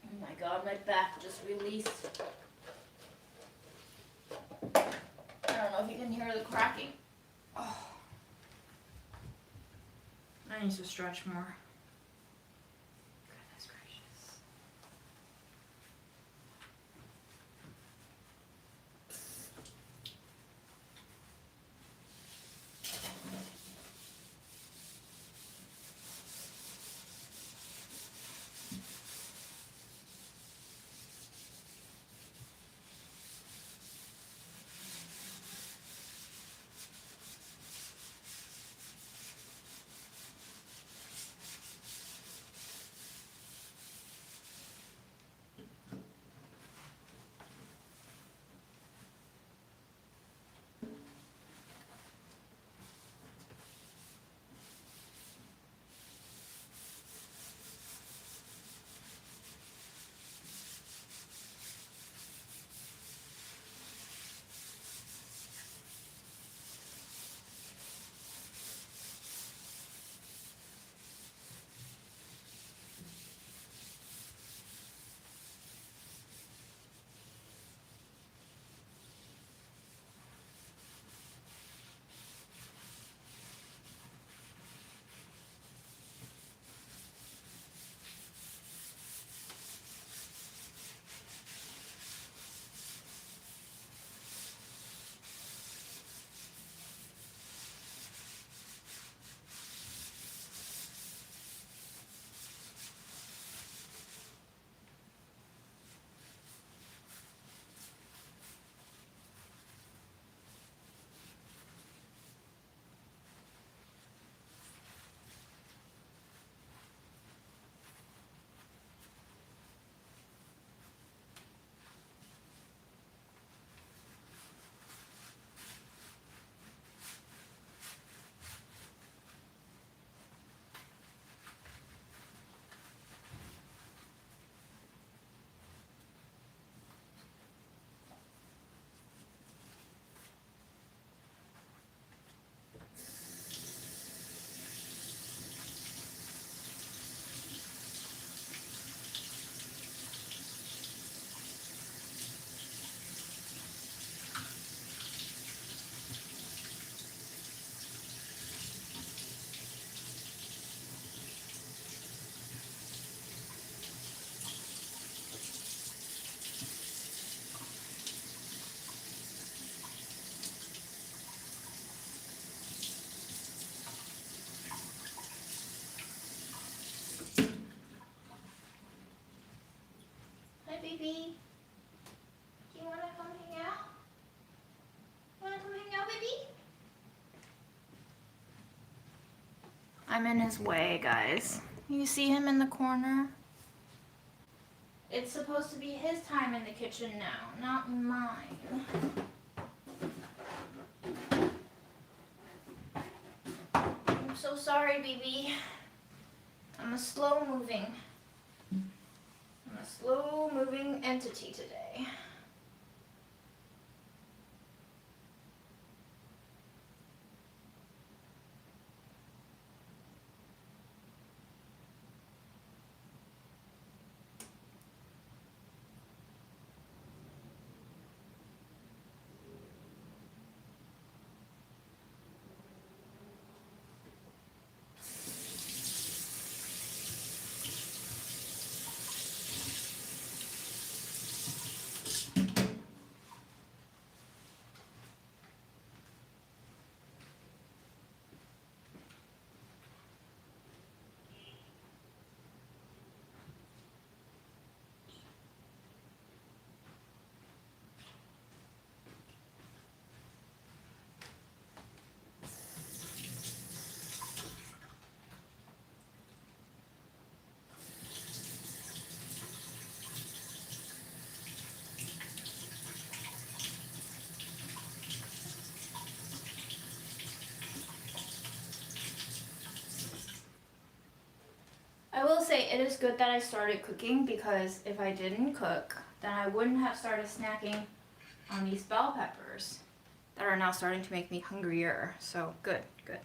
Oh my god, my back just released. I don't know if you can hear the cracking. Oh. That needs to stretch more. Goodness gracious. Hi, baby. Do you want to come hang out? Want to come hang out, baby? I'm in his way, guys. You see him in the corner? It's supposed to be his time in the kitchen now, not mine. I'm so sorry, baby. I'm a slow-moving entity today. I will say it is good that I started cooking, because if I didn't cook, then I wouldn't have started snacking on these bell peppers that are now starting to make me hungrier. So good, good.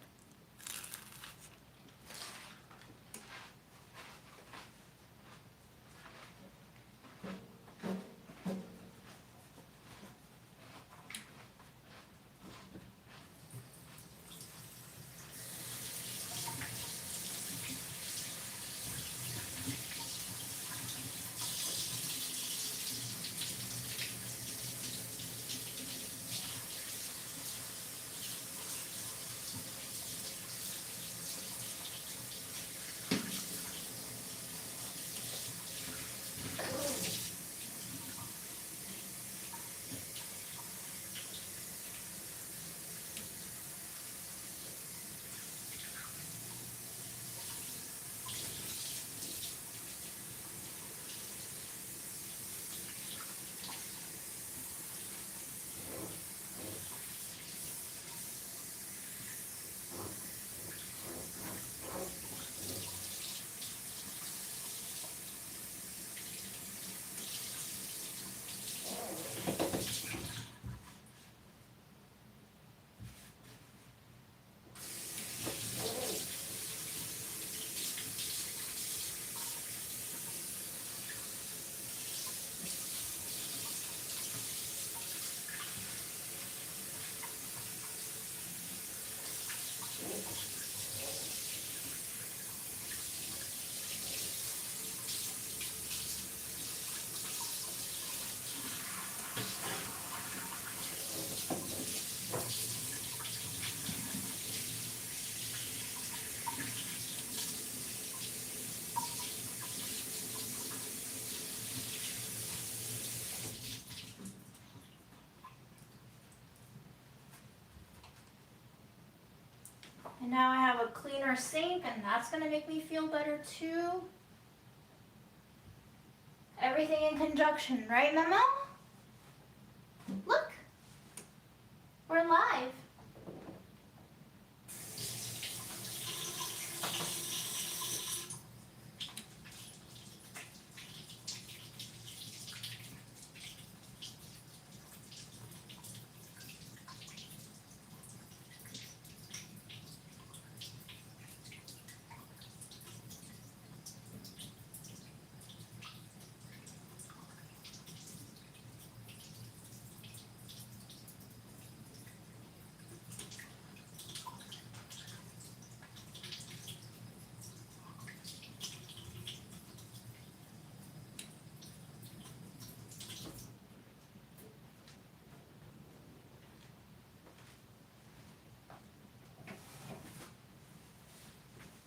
clean our sink, and that's gonna make me feel better too. Everything in conjunction, right, Memo? Look, we're live.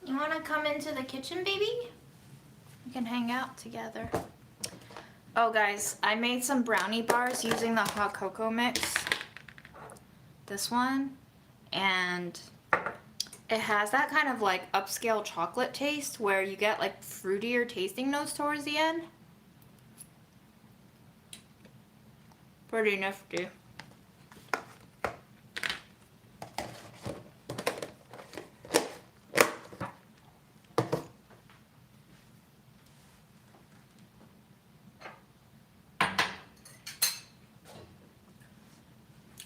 You want to come into the kitchen, baby? We can hang out together. Oh, guys, I made some brownie bars using the hot cocoa mix. This one. And it has that kind of like upscale chocolate taste where you get like fruitier tasting notes towards the end. Pretty nifty.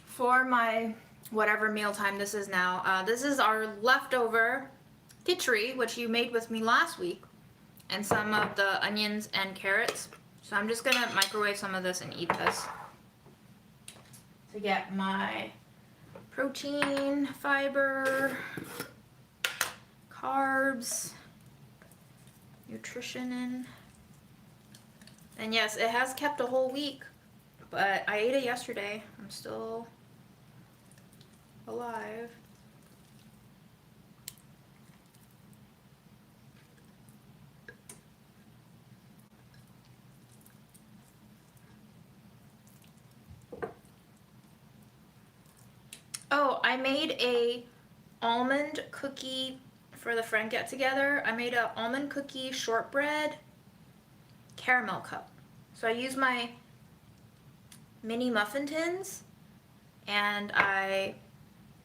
For my whatever mealtime this is now, this is our leftover kitchery, which you made with me last week, and some of the onions and carrots. So I'm just gonna microwave some of this and eat this to get my protein, fiber, carbs, nutrition in. And yes, it has kept a whole week, but I ate it yesterday. I'm still alive. Oh, I made a almond cookie for the friend get together. I made a almond cookie shortbread caramel cup. So I used my mini muffin tins and I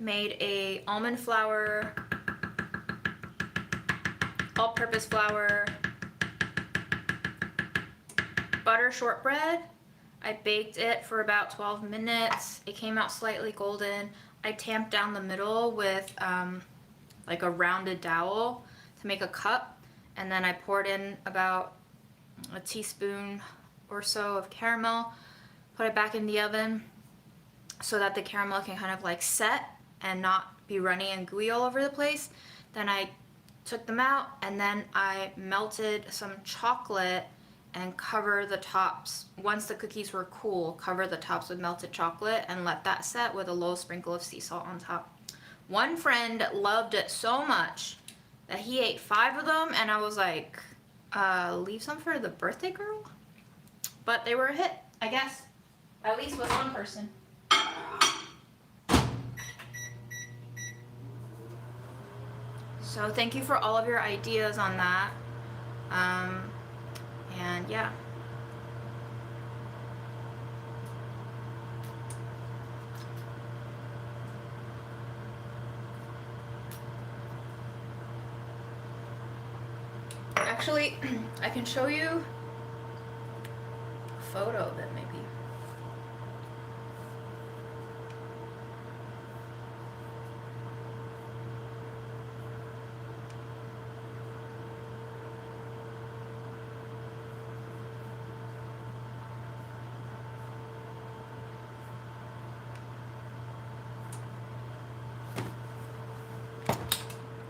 made a almond flour, all-purpose flour, butter shortbread. I baked it for about 12 minutes. It came out slightly golden. I tamped down the middle with like a rounded dowel to make a cup, and then I poured in about a teaspoon or so of caramel, put it back in the oven so that the caramel can kind of like set and not be runny and gooey all over the place. Then I took them out and then I melted some chocolate and cover the tops. Once the cookies were cool, cover the tops with melted chocolate and let that set with a little sprinkle of sea salt on top. One friend loved it so much that he ate 5 of them, and I was like, leave some for the birthday girl? But they were a hit, I guess. At least with one person. So thank you for all of your ideas on that. And yeah. Actually, I can show you a photo of it maybe.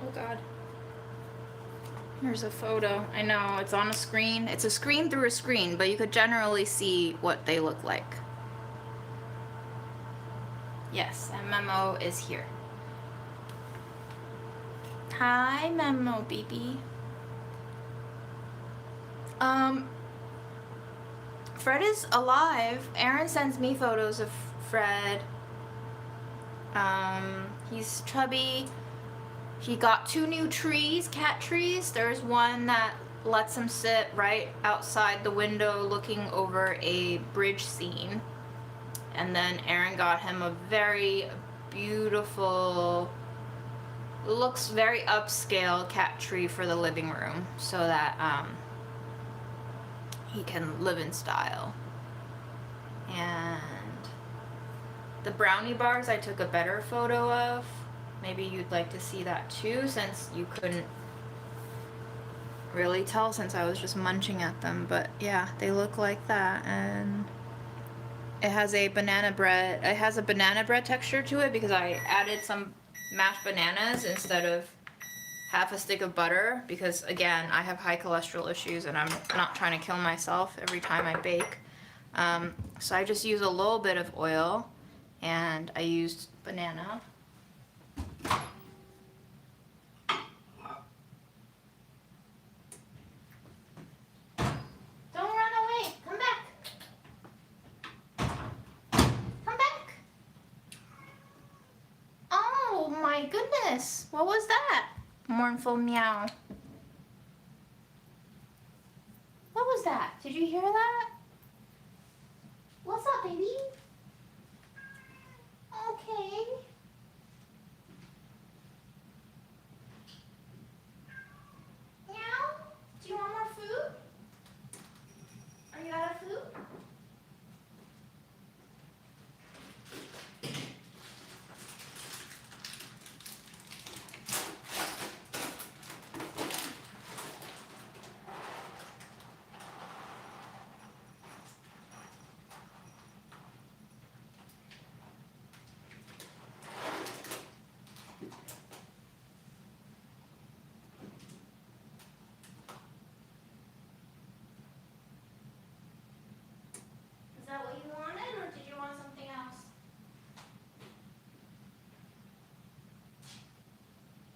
Oh God. Here's a photo. I know, it's on a screen. It's a screen through a screen, but you could generally see what they look like. Yes, and Memo is here. Hi, Memo, baby. Fred is alive. Aaron sends me photos of Fred. He's chubby. He got 2 new trees, cat trees. There's one that lets him sit right outside the window looking over a bridge scene. And then Aaron got him a very beautiful, looks very upscale cat tree for the living room so that he can live in style. And the brownie bars I took a better photo of. Maybe you'd like to see that too, since you couldn't really tell since I was just munching at them. But yeah, they look like that, and it has a banana bread. It has a banana bread texture to it because I added some mashed bananas instead of half a stick of butter, because again, I have high cholesterol issues and I'm not trying to kill myself every time I bake. So I just use a little bit of oil, and I used banana. Don't run away. Come back. Come back. Oh my goodness. What was that? Mournful meow. What was that? Did you hear that? What's up, baby? Okay. Meow? Do you want more food? Are you out of food? Is that what you wanted, or did you want something else?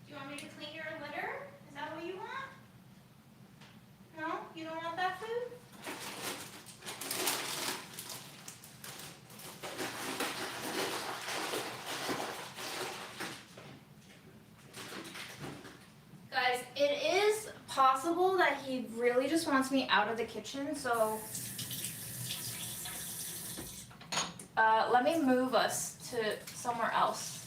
Do you want me to clean your litter? Is that what you want? No? You don't want that food? Guys, it is possible that he really just wants me out of the kitchen, so let me move us to somewhere else.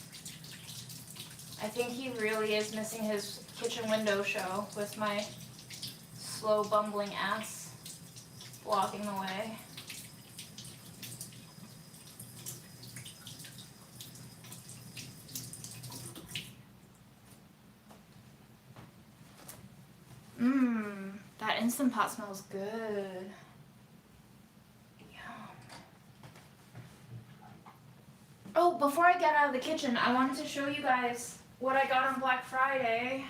I think he really is missing his kitchen window show with my slow bumbling ass blocking the way. That Instant Pot smells good. Oh, before I get out of the kitchen, I wanted to show you guys what I got on Black Friday.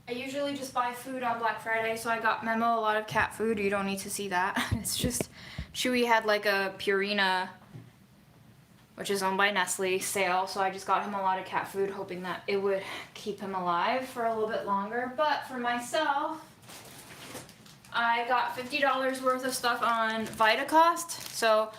I usually just buy food on Black Friday, so I got Memo a lot of cat food. You don't need to see that. It's just, Chewy had like a Purina, which is owned by Nestle, sale, so I just got him a lot of cat food, hoping that it would keep him alive for a little bit longer. But for myself, I got $50 worth of stuff on Vitacost. So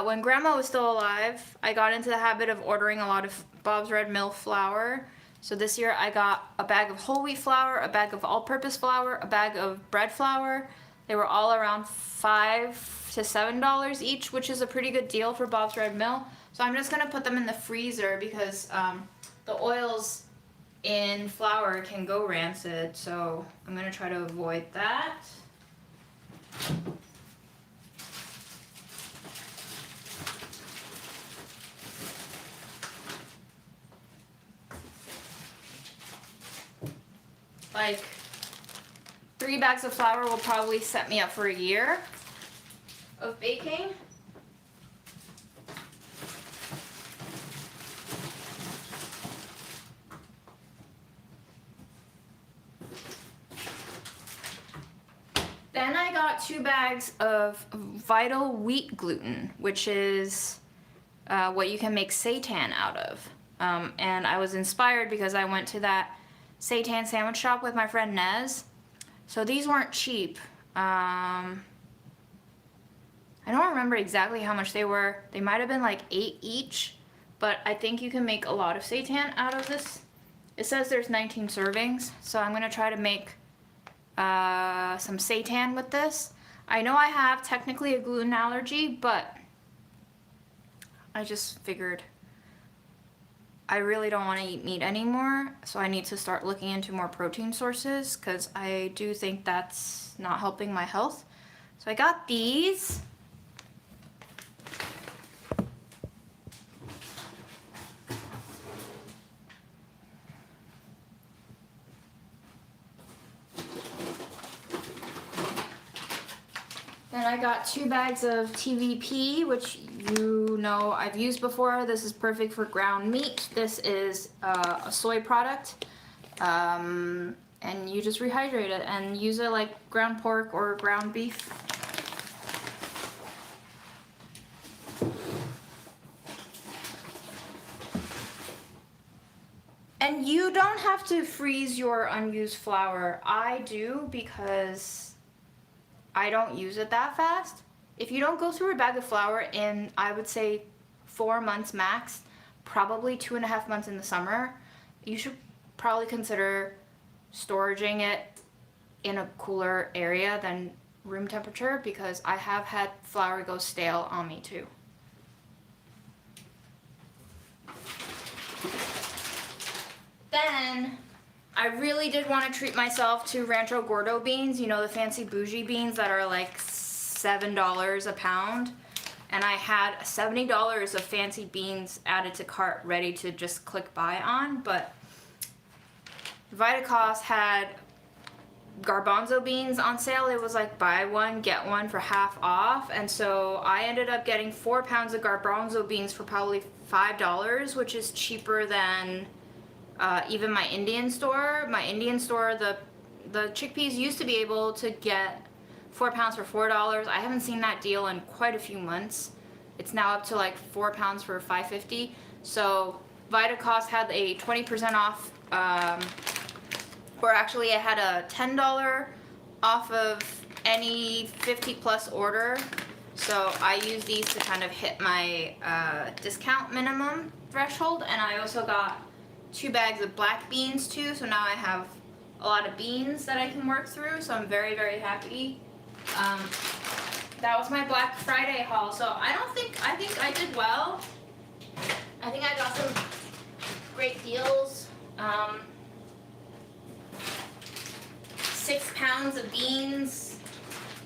when Grandma was still alive, I got into the habit of ordering a lot of Bob's Red Mill flour. So this year I got a bag of whole wheat flour, a bag of all-purpose flour, a bag of bread flour. They were all around $5 to $7 each, which is a pretty good deal for Bob's Red Mill. So I'm just gonna put them in the freezer because the oils in flour can go rancid. So I'm gonna try to avoid that. Like 3 bags of flour will probably set me up for a year of baking. Then I got 2 bags of Vital Wheat Gluten, which is what you can make seitan out of. And I was inspired because I went to that seitan sandwich shop with my friend Nez. So these weren't cheap. I I don't remember exactly how much they were. They might have been like 8 each, but I think you can make a lot of seitan out of this. It says there's 19 servings, so I'm gonna try to make some seitan with this. I know I have technically a gluten allergy, but I just figured I really don't want to eat meat anymore, so I need to start looking into more protein sources because I do think that's not helping my health. So I got these. Then I got 2 bags of TVP, which you know I've used before. This is perfect for ground meat. This is a soy product. And you just rehydrate it and use it like ground pork or ground beef. And you don't have to freeze your unused flour. I do because I don't use it that fast. If you don't go through a bag of flour in, I would say 4 months max, probably 2.5 months in the summer, you should probably consider storing it in a cooler area than room temperature, because I have had flour go stale on me too. Then I really did want to treat myself to Rancho Gordo beans, you know, the fancy bougie beans that are like $7 a pound. And I had $70 of fancy beans added to cart ready to just click buy on, but Vitacost had garbanzo beans on sale. It was like buy one, get one for half off. And so I ended up getting 4 pounds of garbanzo beans for probably $5, which is cheaper than even my Indian store. My Indian store, the chickpeas used to be able to get 4 pounds for $4. I haven't seen that deal in quite a few months. It's now up to like 4 pounds for $5.50. So Vitacost had a 20% off, or actually it had a $10 off of any 50 plus order. So I use these to kind of hit my discount minimum threshold. And I also got 2 bags of black beans too, so now I have a lot of beans that I can work through, so I'm very, very happy. That was my Black Friday haul, so I think I did well. I think I got some great deals. 6 pounds of beans,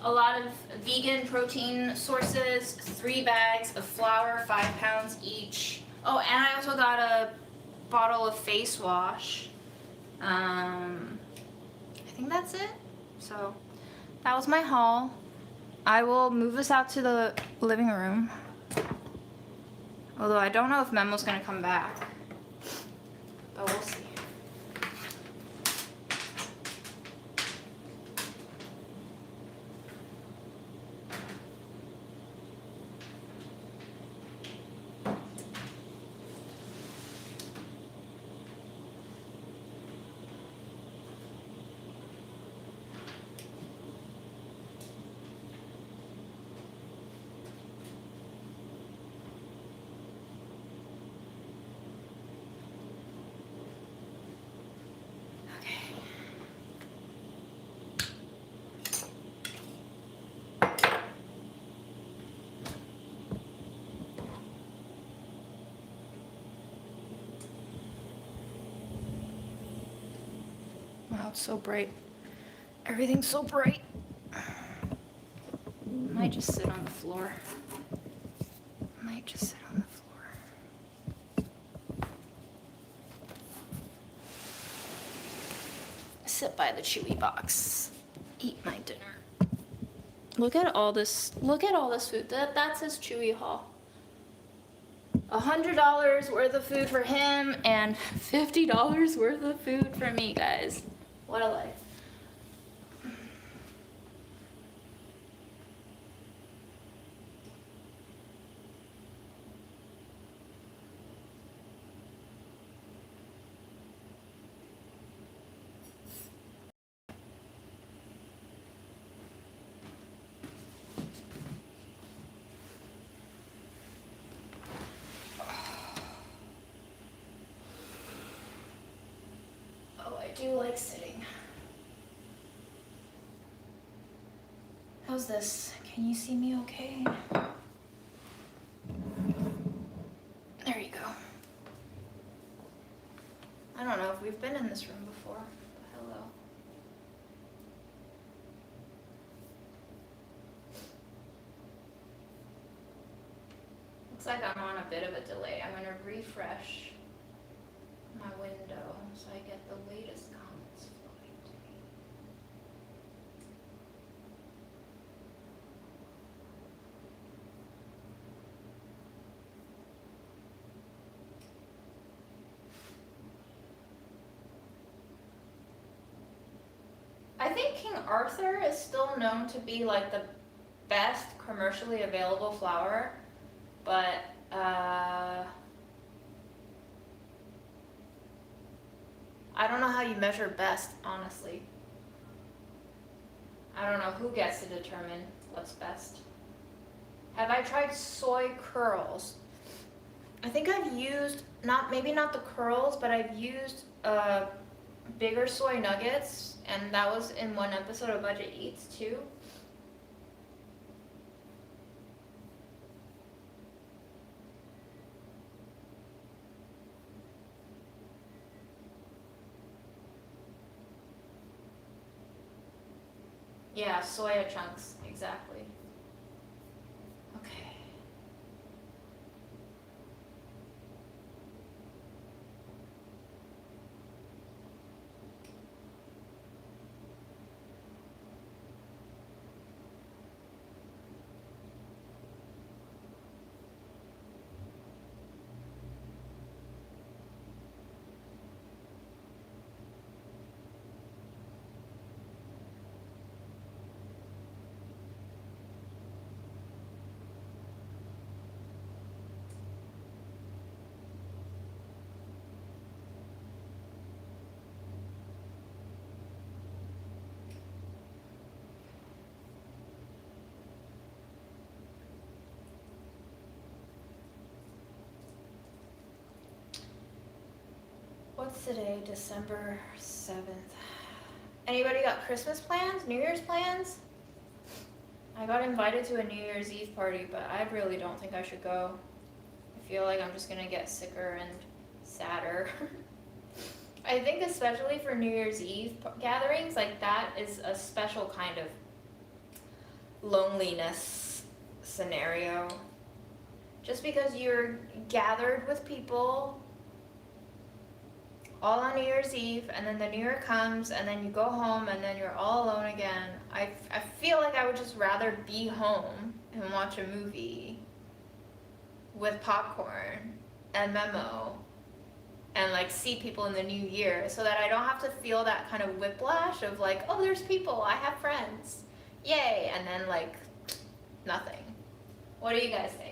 a lot of vegan protein sources, 3 bags of flour, 5 pounds each. Oh, and I also got a bottle of face wash. I think that's it. So that was my haul. I will move us out to the living room. Although I don't know if Memo's gonna come back, but we'll see. Wow, it's so bright. Everything's so bright. Might just sit on the floor. Might just sit on the floor. Sit by the Chewy box. Eat my dinner. Look at all this food. That's his Chewy haul. $100 worth of food for him and $50 worth of food for me, guys. What a life. do like sitting. How's this? Can you see me okay? There you go. I don't know if we've been in this room before, but hello. Looks like I'm on a bit of a delay. I'm gonna refresh my window so I get the latest comments flowing to me. I think King Arthur is still known to be like the best commercially available flower, but I don't know how you measure best, honestly. I don't know who gets to determine what's best. Have I tried soy curls? I think I've used, maybe not the curls, but I've used bigger soy nuggets, and that was in one episode of Budget Eats too. Yeah, soya chunks, exactly. Okay. What's today? December 7th. Anybody got Christmas plans? New Year's plans? I got invited to a New Year's Eve party, but I really don't think I should go. I feel like I'm just gonna get sicker and sadder. I think especially for New Year's Eve gatherings, like that is a special kind of loneliness scenario. Just because you're gathered with people all on New Year's Eve, and then the New Year comes, and then you go home, and then you're all alone again. I feel like I would just rather be home and watch a movie with popcorn and Memo and like see people in the new year, so that I don't have to feel that kind of whiplash of like, oh, there's people, I have friends, yay, and then like nothing. What do you guys think?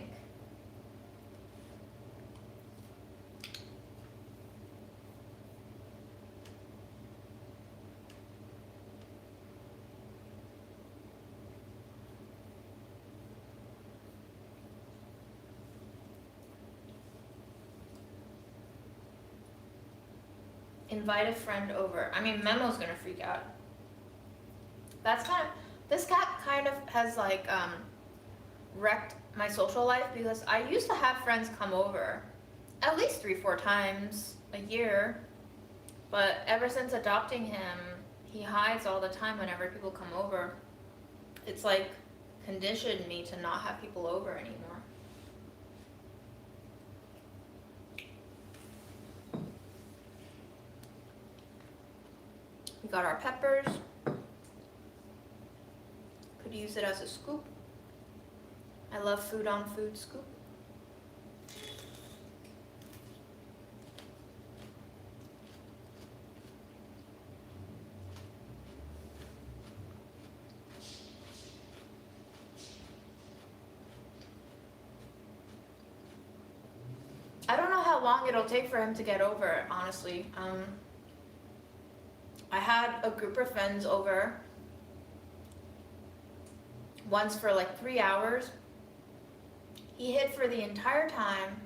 Invite a friend over. I mean, Memo's gonna freak out. That's kind of, this cat kind of has like wrecked my social life, because I used to have friends come over at least 3-4 times a year, but ever since adopting him, he hides all the time whenever people come over. It's like conditioned me to not have people over anymore. We got our peppers. Could use it as a scoop. I love food on food scoop. I don't know how long it'll take for him to get over, honestly. I had a group of friends over once for like 3 hours. He hid for the entire time.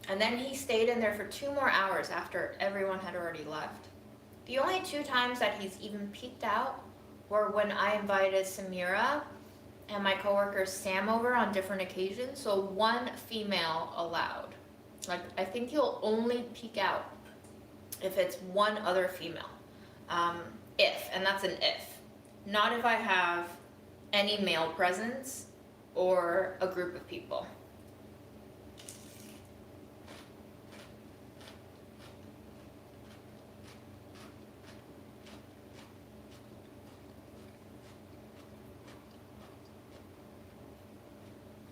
And then he stayed in there for 2 more hours after everyone had already left. The only 2 times that he's even peeked out were when I invited Samira and my coworker Sam over on different occasions. So one female allowed. Like, I think he'll only peek out if it's one other female. Um, and that's an if. Not if I have any male presence or a group of people.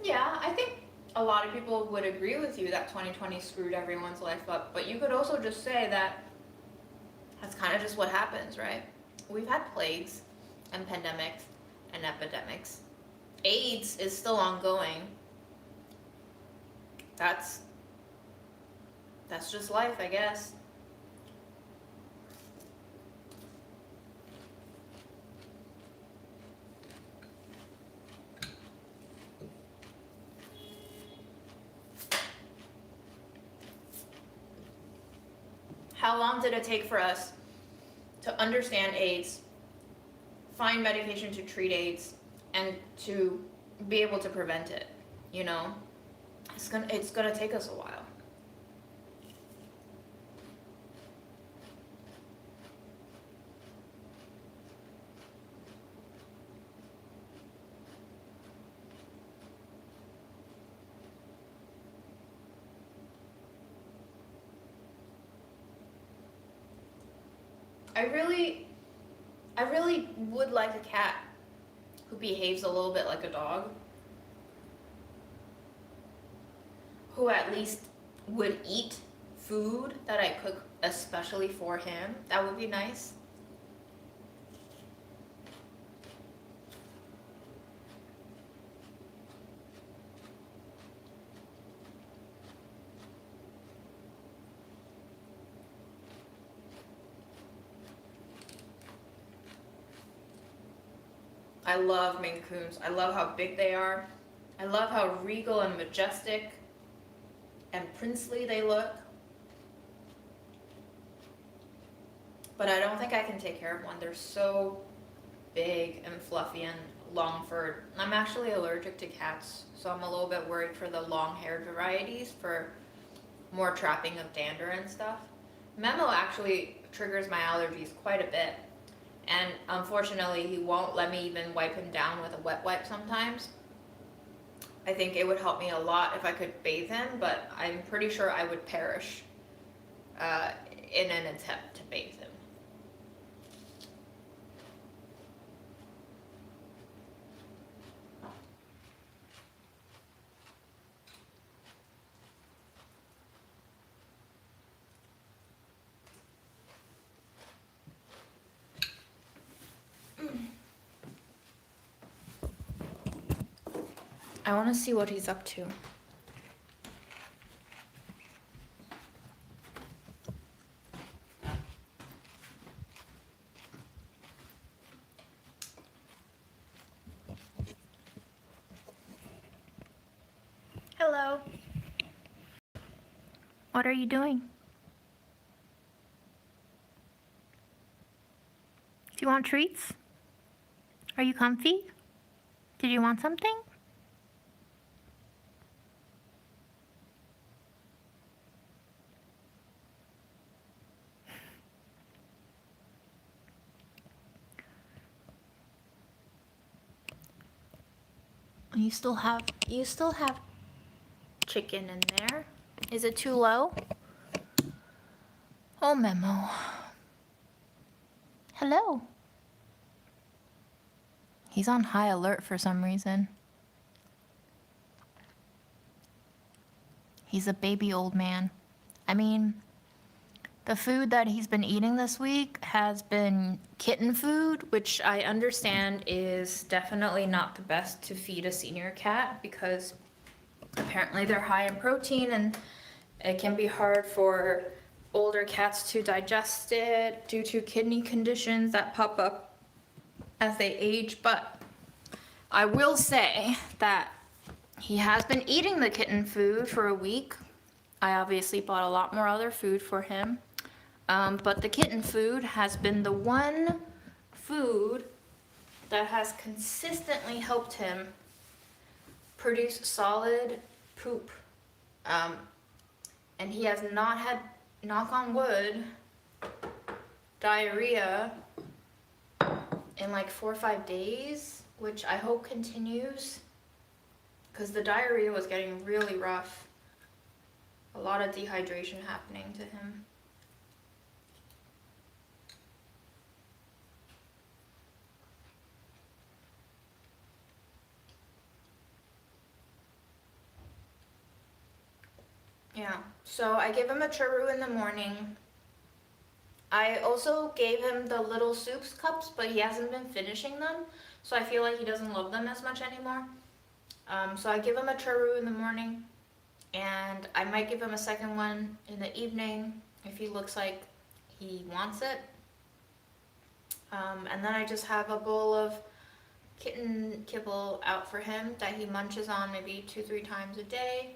Yeah, I think a lot of people would agree with you that 2020 screwed everyone's life up, but you could also just say that that's kind of just what happens, right? We've had plagues and pandemics and epidemics. AIDS is still ongoing. That's just life, I guess. How long did it take for us to understand AIDS, find medication to treat AIDS, and to be able to prevent it? You know, it's gonna take us a while. I really would like a cat who behaves a little bit like a dog, who at least would eat food that I cook especially for him. That would be nice. I love Maine Coons. I love how big they are. I love how regal and majestic and princely they look. But I don't think I can take care of one. They're so big and fluffy and long furred. I'm actually allergic to cats, so I'm a little bit worried for the long haired varieties for more trapping of dander and stuff. Memo actually triggers my allergies quite a bit. And unfortunately, he won't let me even wipe him down with a wet wipe sometimes. I think it would help me a lot if I could bathe him, but I'm pretty sure I would perish in an attempt to bathe him. I want to see what he's up to. Hello. What are you doing? Do you want treats? Are you comfy? Did you want something? You still have chicken in there. Is it too low? Oh, Memo. Hello. He's on high alert for some reason. He's a baby old man. I mean, the food that he's been eating this week has been kitten food, which I understand is definitely not the best to feed a senior cat because apparently they're high in protein and it can be hard for older cats to digest it due to kidney conditions that pop up as they age. But I will say that he has been eating the kitten food for a week. I obviously bought a lot more other food for him. But the kitten food has been the one food that has consistently helped him produce solid poop. Um, and he has not had, knock on wood, diarrhea in like 4 or 5 days, which I hope continues, because the diarrhea was getting really rough. A lot of dehydration happening to him. Yeah, so I give him a churu in the morning. I also gave him the little soups cups, but he hasn't been finishing them, so I feel like he doesn't love them as much anymore. So I give him a churu in the morning, and I might give him a second one in the evening if he looks like he wants it. And then I just have a bowl of kitten kibble out for him that he munches on maybe 2-3 times a day.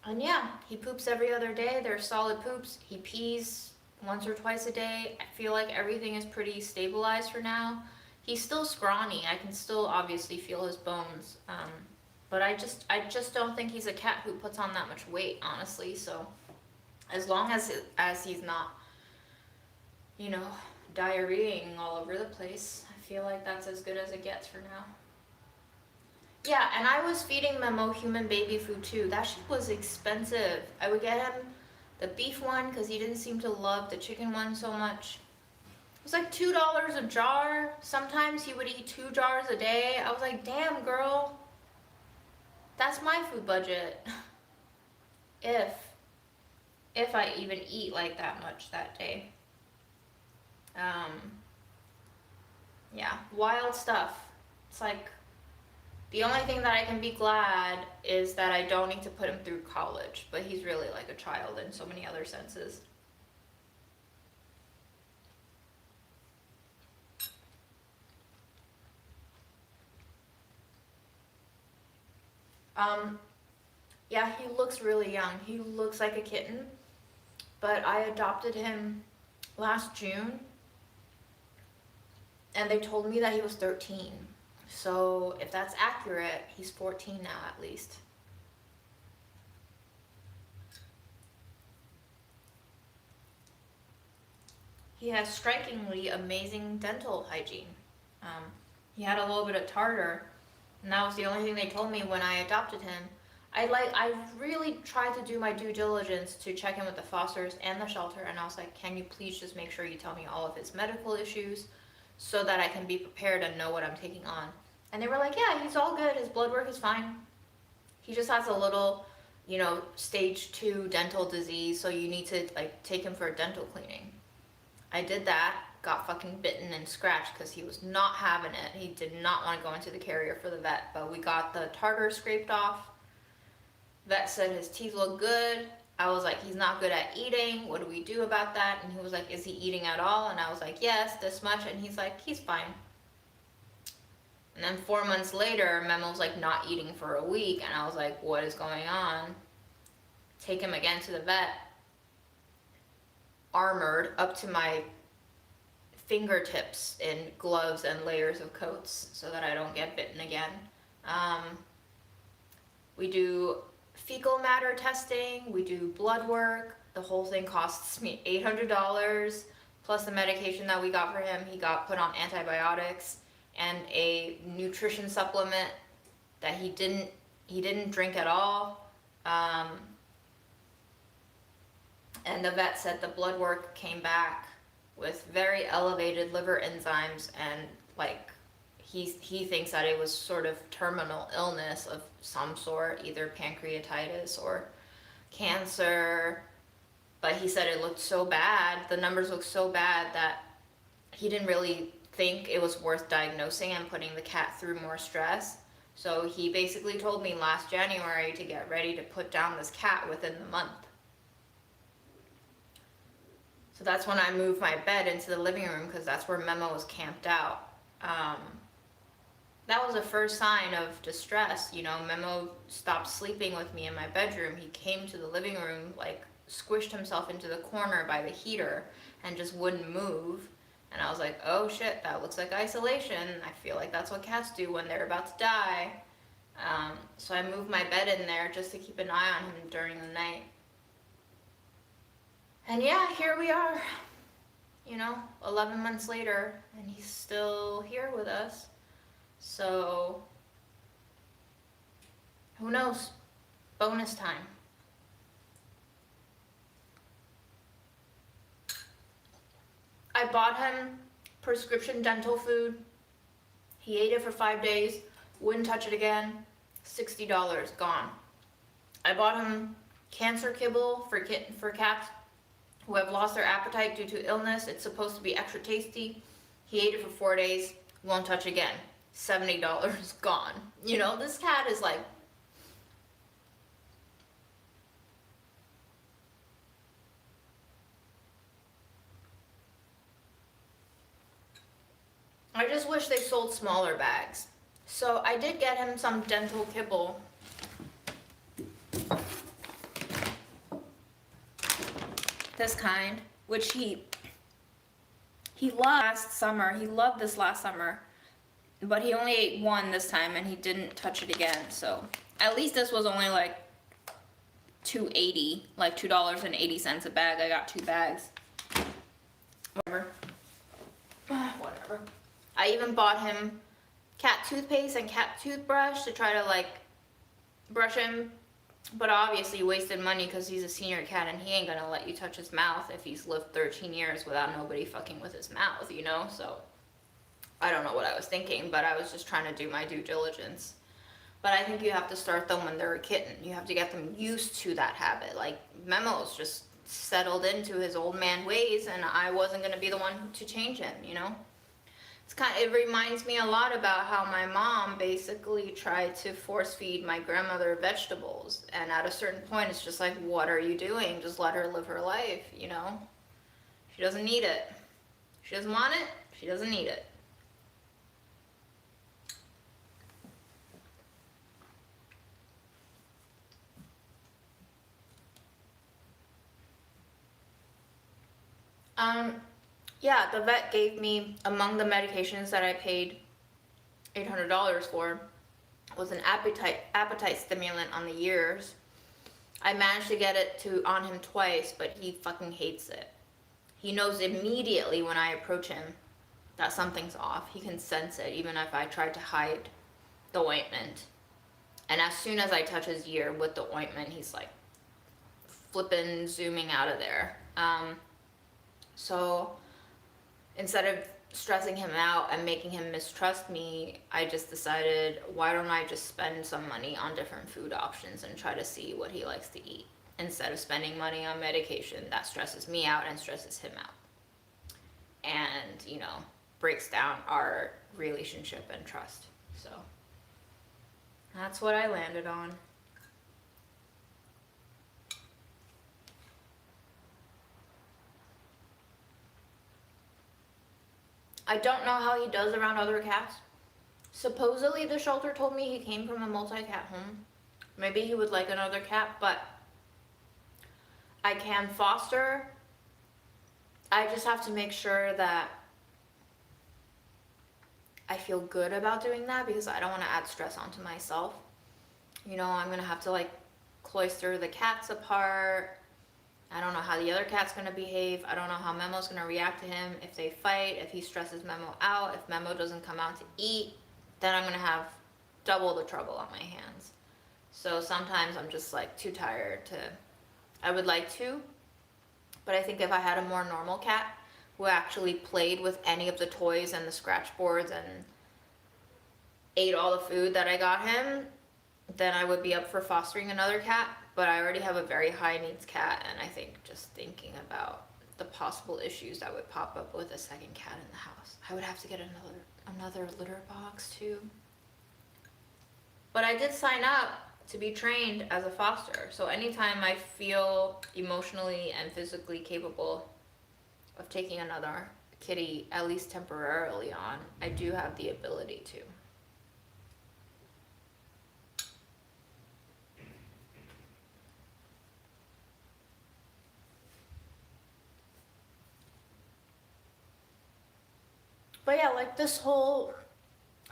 And yeah, he poops every other day. They're solid poops. He pees once or twice a day. I feel like everything is pretty stabilized for now. He's still scrawny. I can still obviously feel his bones. But I just don't think he's a cat who puts on that much weight, honestly. So as long as he's not, you know, diarrheaing all over the place, I feel like that's as good as it gets for now. Yeah, and I was feeding Memo human baby food too. That shit was expensive. I would get him the beef one because he didn't seem to love the chicken one so much. It was like $2 a jar. Sometimes he would eat 2 jars a day. I was like, damn, girl. That's my food budget. If I even eat like that much that day. Yeah, wild stuff. It's like, the only thing that I can be glad is that I don't need to put him through college, but he's really like a child in so many other senses. Yeah, he looks really young. He looks like a kitten, but I adopted him last June, and they told me that he was 13. So if that's accurate, he's 14 now at least. He has strikingly amazing dental hygiene. He had a little bit of tartar, and that was the only thing they told me when I adopted him. I really tried to do my due diligence to check in with the fosters and the shelter, and I was like, can you please just make sure you tell me all of his medical issues so that I can be prepared and know what I'm taking on. And they were like, yeah, he's all good. His blood work is fine. He just has a little, stage 2 dental disease, so you need to like take him for a dental cleaning. I did that, got fucking bitten and scratched because he was not having it. He did not want to go into the carrier for the vet, but we got the tartar scraped off. Vet said his teeth look good. I was like, he's not good at eating. What do we do about that? And he was like, is he eating at all? And I was like, yes, this much. And he's like, he's fine. And then 4 months later, Memo's like not eating for a week. And I was like, what is going on? Take him again to the vet. Armored up to my fingertips in gloves and layers of coats so that I don't get bitten again. We do fecal matter testing, we do blood work. The whole thing costs me $800 plus the medication that we got for him. He got put on antibiotics and a nutrition supplement that he didn't drink at all. And the vet said the blood work came back with very elevated liver enzymes, and like he thinks that it was sort of terminal illness of some sort, either pancreatitis or cancer. But he said it looked so bad, the numbers looked so bad that he didn't really think it was worth diagnosing and putting the cat through more stress. So he basically told me last January to get ready to put down this cat within the month. So that's when I moved my bed into the living room because that's where Memo was camped out. that was the first sign of distress. You know, Memo stopped sleeping with me in my bedroom. He came to the living room, like squished himself into the corner by the heater and just wouldn't move. And I was like, oh shit, that looks like isolation. I feel like that's what cats do when they're about to die. So I moved my bed in there just to keep an eye on him during the night. And yeah, here we are, 11 months later, and he's still here with us. So, who knows? Bonus time. I bought him prescription dental food. He ate it for 5 days, wouldn't touch it again. $60 gone. I bought him cancer kibble for cats who have lost their appetite due to illness. It's supposed to be extra tasty. He ate it for 4 days, won't touch again. $70 gone. This cat is like, I just wish they sold smaller bags. So I did get him some dental kibble. This kind, which he loved last summer. He loved this last summer, but he only ate one this time and he didn't touch it again. So at least this was only like $2.80, like $2.80 a bag. I got 2 bags. Whatever. Whatever. I even bought him cat toothpaste and cat toothbrush to try to like brush him, but obviously wasted money because he's a senior cat and he ain't gonna let you touch his mouth if he's lived 13 years without nobody fucking with his mouth, so I don't know what I was thinking, but I was just trying to do my due diligence. But I think you have to start them when they're a kitten. You have to get them used to that habit. Like Memo's just settled into his old man ways and I wasn't gonna be the one to change him, It reminds me a lot about how my mom basically tried to force feed my grandmother vegetables. And at a certain point, it's just like, what are you doing? Just let her live her life, She doesn't need it. She doesn't want it. She doesn't need it. Yeah, the vet gave me, among the medications that I paid $800 for, was an appetite stimulant on the ears. I managed to get it on him twice, but he fucking hates it. He knows immediately when I approach him that something's off. He can sense it, even if I tried to hide the ointment. And as soon as I touch his ear with the ointment, he's like flipping, zooming out of there. So instead of stressing him out and making him mistrust me, I just decided, why don't I just spend some money on different food options and try to see what he likes to eat, instead of spending money on medication that stresses me out and stresses him out. And, breaks down our relationship and trust. So that's what I landed on. I don't know how he does around other cats. Supposedly the shelter told me he came from a multi-cat home. Maybe he would like another cat, but I can foster. I just have to make sure that I feel good about doing that, because I don't want to add stress onto myself. I'm going to have to like cloister the cats apart. I don't know how the other cat's going to behave. I don't know how Memo's going to react to him. If they fight, if he stresses Memo out, if Memo doesn't come out to eat, then I'm going to have double the trouble on my hands. So sometimes I'm just like too tired to, I would like to, but I think if I had a more normal cat who actually played with any of the toys and the scratch boards and ate all the food that I got him, then I would be up for fostering another cat. But I already have a very high needs cat, and I think just thinking about the possible issues that would pop up with a second cat in the house. I would have to get another litter box too. But I did sign up to be trained as a foster, so anytime I feel emotionally and physically capable of taking another kitty, at least temporarily on, I do have the ability to. But yeah, like this whole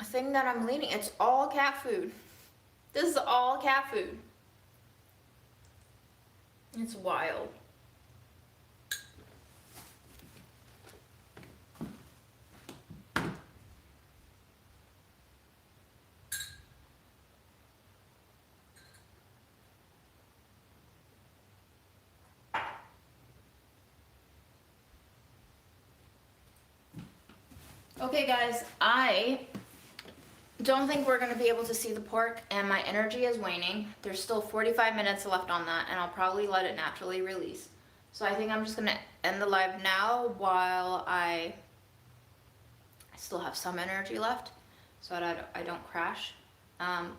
thing that I'm leaning, it's all cat food. This is all cat food. It's wild. Okay guys, I don't think we're gonna be able to see the pork and my energy is waning. There's still 45 minutes left on that and I'll probably let it naturally release. So I think I'm just gonna end the live now while I still have some energy left so that I don't crash.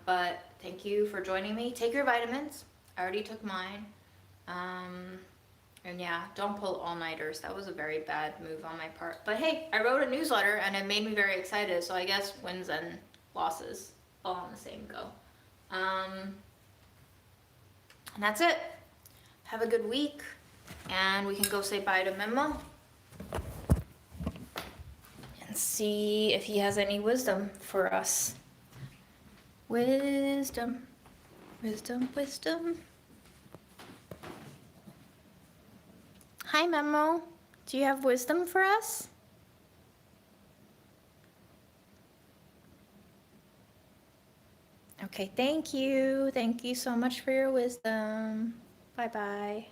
But thank you for joining me. Take your vitamins. I already took mine. And yeah, don't pull all-nighters. That was a very bad move on my part. But hey, I wrote a newsletter and it made me very excited. So I guess wins and losses all on the same go. And that's it. Have a good week. And we can go say bye to Memo. And see if he has any wisdom for us. Wisdom. Wisdom, wisdom. Hi, Memo. Do you have wisdom for us? Okay, thank you. Thank you so much for your wisdom. Bye-bye.